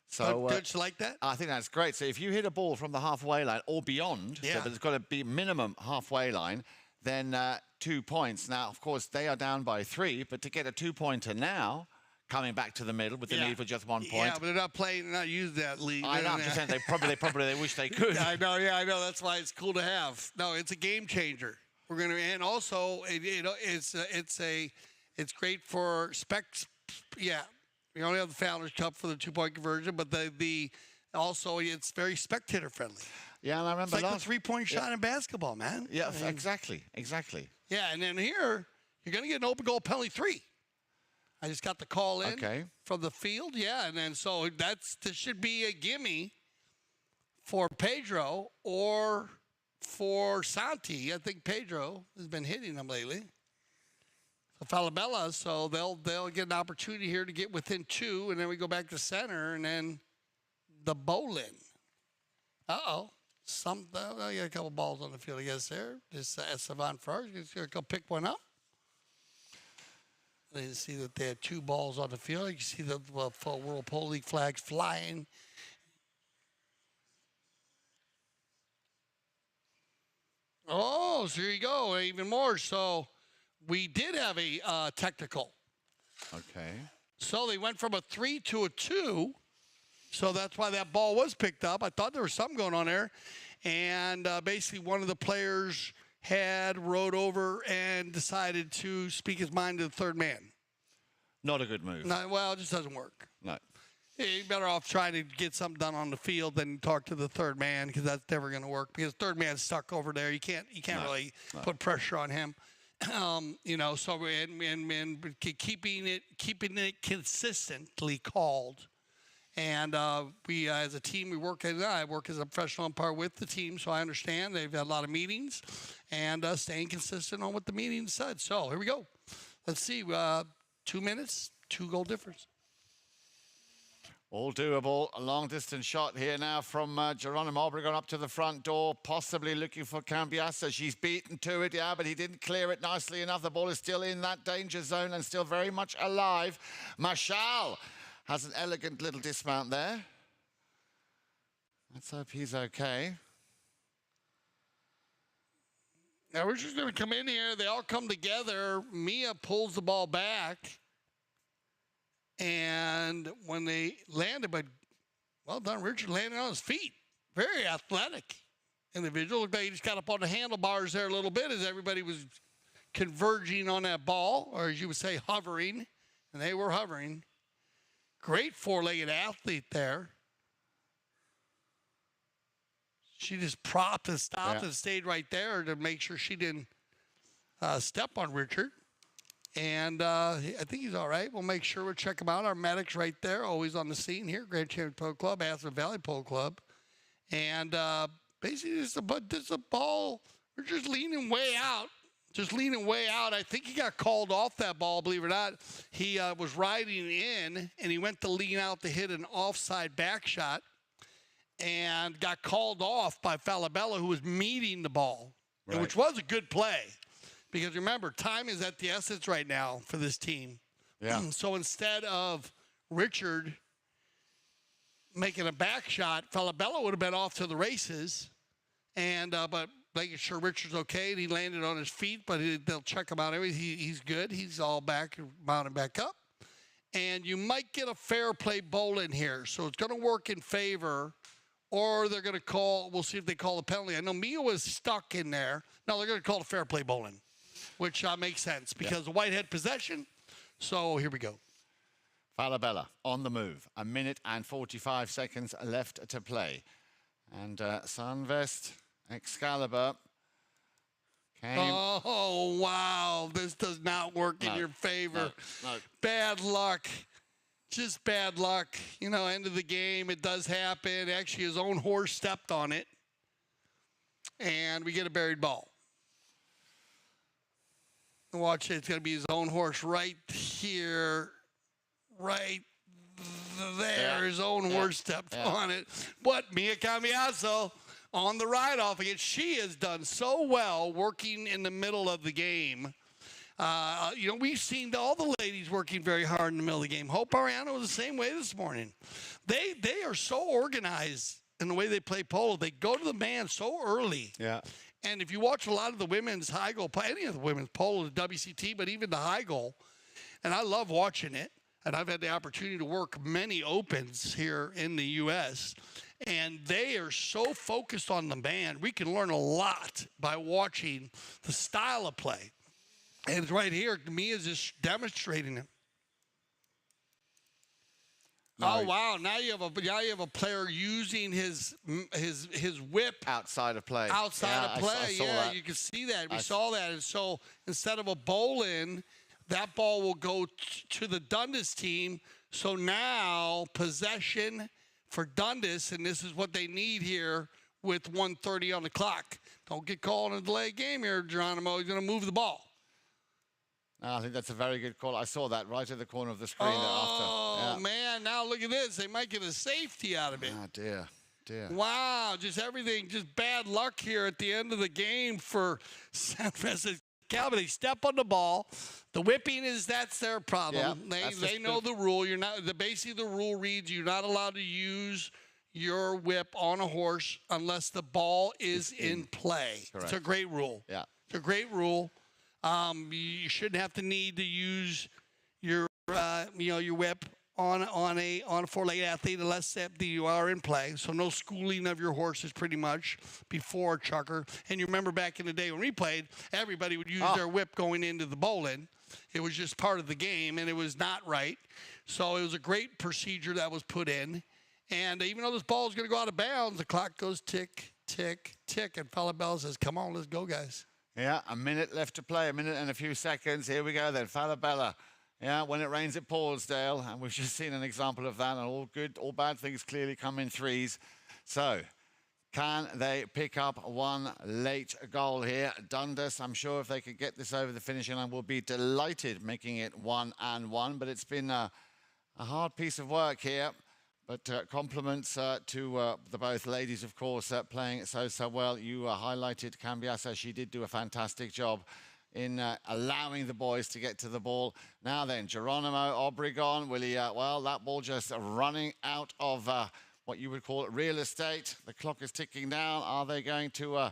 So don't you like that? I think that's great. So if you hit a ball from the halfway line or beyond, so but it's got to be minimum halfway line, then 2 points. Now, of course, they are down by 3, but to get a 2-pointer now, coming back to the middle with the need for just 1 point. Yeah, but they're not playing, they're not using that lead. I know, I'm just saying they probably wish they could. I know, I know. That's why it's cool to have. No, it's a game changer. We're gonna, and also, it's great for specs. Yeah, we only have the Founders Cup for the 2-point conversion, but also it's very spectator friendly. Yeah, and I remember it's like the 3-point shot in basketball, man. Yeah, exactly. Yeah, and then here you're gonna get an open goal penalty 3. I just got the call in from the field. Yeah, and then so this should be a gimme for Pedro or for Santi. I think Pedro has been hitting them lately. So Falabella, so they'll get an opportunity here to get within 2, and then we go back to center, and then the Bolin. Uh-oh. You got a couple balls on the field, I guess, there. Just Savant Farr, just going to go pick one up. I didn't see that they had 2 balls on the field. You can see the World Polo League flags flying. Oh, so here you go. Even more. So we did have a technical. Okay. So they went from a 3 to a 2. So that's why that ball was picked up. I thought there was something going on there. And basically one of the players had rode over and decided to speak his mind to the third man. Not a good move. No, well, it just doesn't work. No. You're better off trying to get something done on the field than talk to the third man, because that's never going to work. Because third man's stuck over there. You can't really put pressure on him. So and keeping it consistently called. And we, as a team, I work as a professional umpire with the team, so I understand. They've had a lot of meetings and staying consistent on what the meeting said. So here we go. Let's see. 2 minutes, 2-goal difference. All doable. A long-distance shot here now from Geronimo Obregon up to the front door, possibly looking for Cambiasa. She's beaten to it, but he didn't clear it nicely enough. The ball is still in that danger zone and still very much alive. Marshall has an elegant little dismount there. Let's hope he's okay. Now we're just going to come in here. They all come together. Mia pulls the ball back. And when they landed, but well done, Richard landed on his feet. Very athletic individual. Looked like he just got up on the handlebars there a little bit as everybody was converging on that ball, or as you would say, hovering. And they were hovering. Great 4-legged athlete there. She just propped and stopped and stayed right there to make sure she didn't step on Richard. And I think he's all right. We'll make sure we'll check him out. Our medic's right there, always on the scene here. Grand Champion Polo Club, Aspen Valley Polo Club. And basically, this is a ball. We're just leaning way out. I think he got called off that ball, believe it or not. He was riding in, and he went to lean out to hit an offside back shot and got called off by Falabella, who was meeting the ball, which was a good play. Because remember, time is at the essence right now for this team. Yeah. So instead of Richard making a back shot, Falabella would have been off to the races, and but making sure Richard's okay, and he landed on his feet, but they'll check him out. He's good. He's all back, mounted back up. And you might get a fair play bowl in here, so it's going to work in favor, or they're going to call, we'll see if they call a penalty. I know Mia was stuck in there. No, they're going to call a fair play bowling, which makes sense because the Whitehead possession. So here we go. Falabella on the move. 1 minute and 45 seconds left to play. And Senvest, Excalibor came. Oh, wow. This does not work in your favor. No. Bad luck. Just bad luck. End of the game. It does happen. Actually, his own horse stepped on it. And we get a buried ball. Watch it. It's going to be his own horse right here. Right there. His own horse stepped on it. But Mia Cambiaso on the ride-off again. She has done so well working in the middle of the game. You know, we've seen all the ladies working very hard in the middle of the game. Hope Ariano was the same way this morning. They are so organized in the way they play polo. They go to the man so early. Yeah. And if you watch a lot of the women's high goal, any of the women's polo, the WCT, but even the high goal, and I love watching it, and I've had the opportunity to work many opens here in the U.S., and they are so focused on the man. We can learn a lot by watching the style of play. And it's right here. Mia's just demonstrating it. No. Oh wow! Now you have a player using his whip outside of play. Outside of play, I saw yeah, that. you can see that. We saw that, and so instead of a bowl in, that ball will go to the Dundas team. So now possession for Dundas, and this is what they need here with 1:30 on the clock. Don't get called in a delayed game here, Geronimo. He's going to move the ball. I think that's a very good call. I saw that right at the corner of the screen Oh, thereafter. Yeah. man, now look at this. They might get a safety out of it. Oh, dear. Wow, just everything, just bad luck here at the end of the game for Senvest. Excalibor. They step on the ball. The whipping that's their problem. Yeah, they know the rule. You're not basically the rule reads you're not allowed to use your whip on a horse unless the ball is in play. Correct. It's a great rule. Yeah. It's a great rule. You shouldn't have to need to use your your whip on a four-legged athlete unless you are in play. So no schooling of your horses pretty much before chucker. And you remember back in the day when we played, everybody would use their whip going into the bowling. It was just part of the game, and it was not right. So it was a great procedure that was put in. And even though this ball is going to go out of bounds, the clock goes tick, tick, tick, and Falabella says, "Come on, let's go, guys." Yeah, a minute left to play, a minute and a few seconds. Here we go then, Falabella. Yeah, when it rains, it pours, Dale. And we've just seen an example of that. And all good, all bad things clearly come in threes. So, can they pick up one late goal here? Dundas, I'm sure if they could get this over the finishing line, will be delighted making it 1-1. But it's been a hard piece of work here. But compliments to the both ladies, of course, playing so well. You highlighted Cambiasa. She did do a fantastic job in allowing the boys to get to the ball. Now then, Geronimo Obregon, will he, well, that ball just running out of what you would call real estate. The clock is ticking down. Are they going to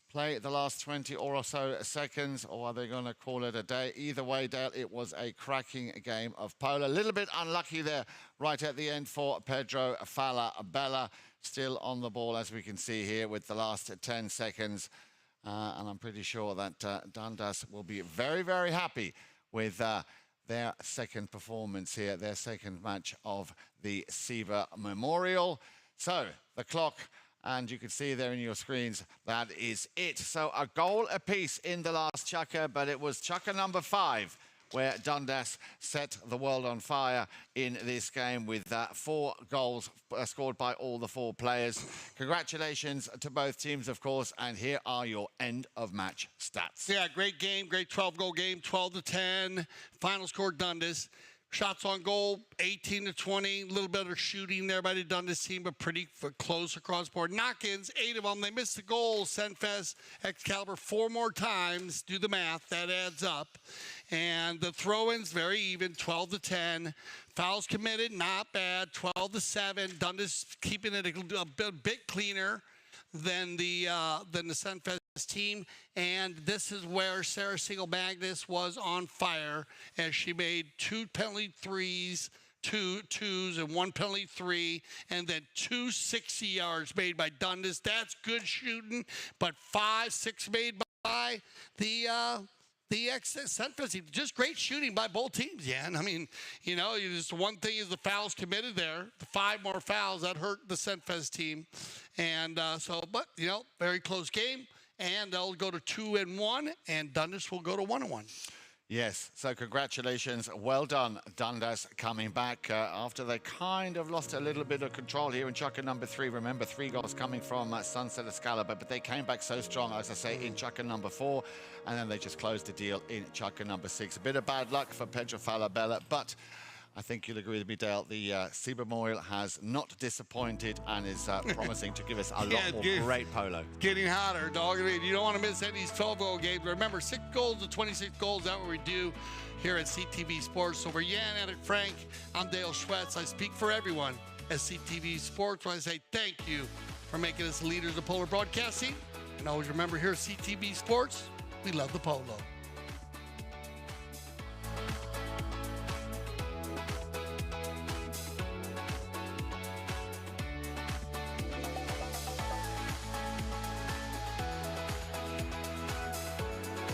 play the last 20 or so seconds, or are they going to call it a day? Either way, Dale, it was a cracking game of polo. A little bit unlucky there right at the end for Pedro Falabella. Still on the ball, as we can see here, with the last 10 seconds. And I'm pretty sure that Dundas will be very, very happy with their second performance here, their second match of the Sieber Memorial. So the clock, and you can see there in your screens, that is it. So a goal apiece in the last chukker, but it was chukker number 5 where Dundas set the world on fire in this game with 4 goals scored by all the 4 players. Congratulations to both teams, of course, and here are your end-of-match stats. Yeah, great game, great 12-goal game, 12-10. Final score, Dundas. Shots on goal, 18-20. A little better shooting there by the Dundas team, but pretty close across the board. Knock-ins, 8 of them. They missed the goal. Senvest, Excalibor 4 more times. Do the math. That adds up. And the throw-ins, very even, 12-10. Fouls committed, not bad, 12-7. Dundas keeping it a bit cleaner than the Senvest team, and this is where Sarah Single Magnus was on fire as she made 2 penalty threes, 2 twos, and 1 penalty 3, and then 2 60 yards made by Dundas. That's good shooting, but 5, 6 made by the Senvest team. Just great shooting by both teams, Jan. I mean, you know, just one thing is the fouls committed there. The 5 more fouls, that hurt the Senvest team. And but, you know, very close game. And they'll go to 2-1, and Dundas will go to 1-1. Yes, so congratulations. Well done, Dundas, coming back after they kind of lost a little bit of control here in chukker number 3. Remember, 3 goals coming from Sunset Excalibor, but they came back so strong, as I say, in chukker number 4, and then they just closed the deal in chukker number 6. A bit of bad luck for Pedro Falabella, but I think you'll agree with me, Dale. The Sieber Moil has not disappointed and is promising to give us a lot more great polo. Getting hotter, dog. I mean, you don't want to miss any of these 12-goal games. Remember, 6 goals to 26 goals. That's what we do here at CTV Sports. So for Jan, Eric, Frank, I'm Dale Schwetz. I speak for everyone at CTV Sports when I say thank you for making us leaders of polar broadcasting. And always remember, here at CTV Sports, we love the polo.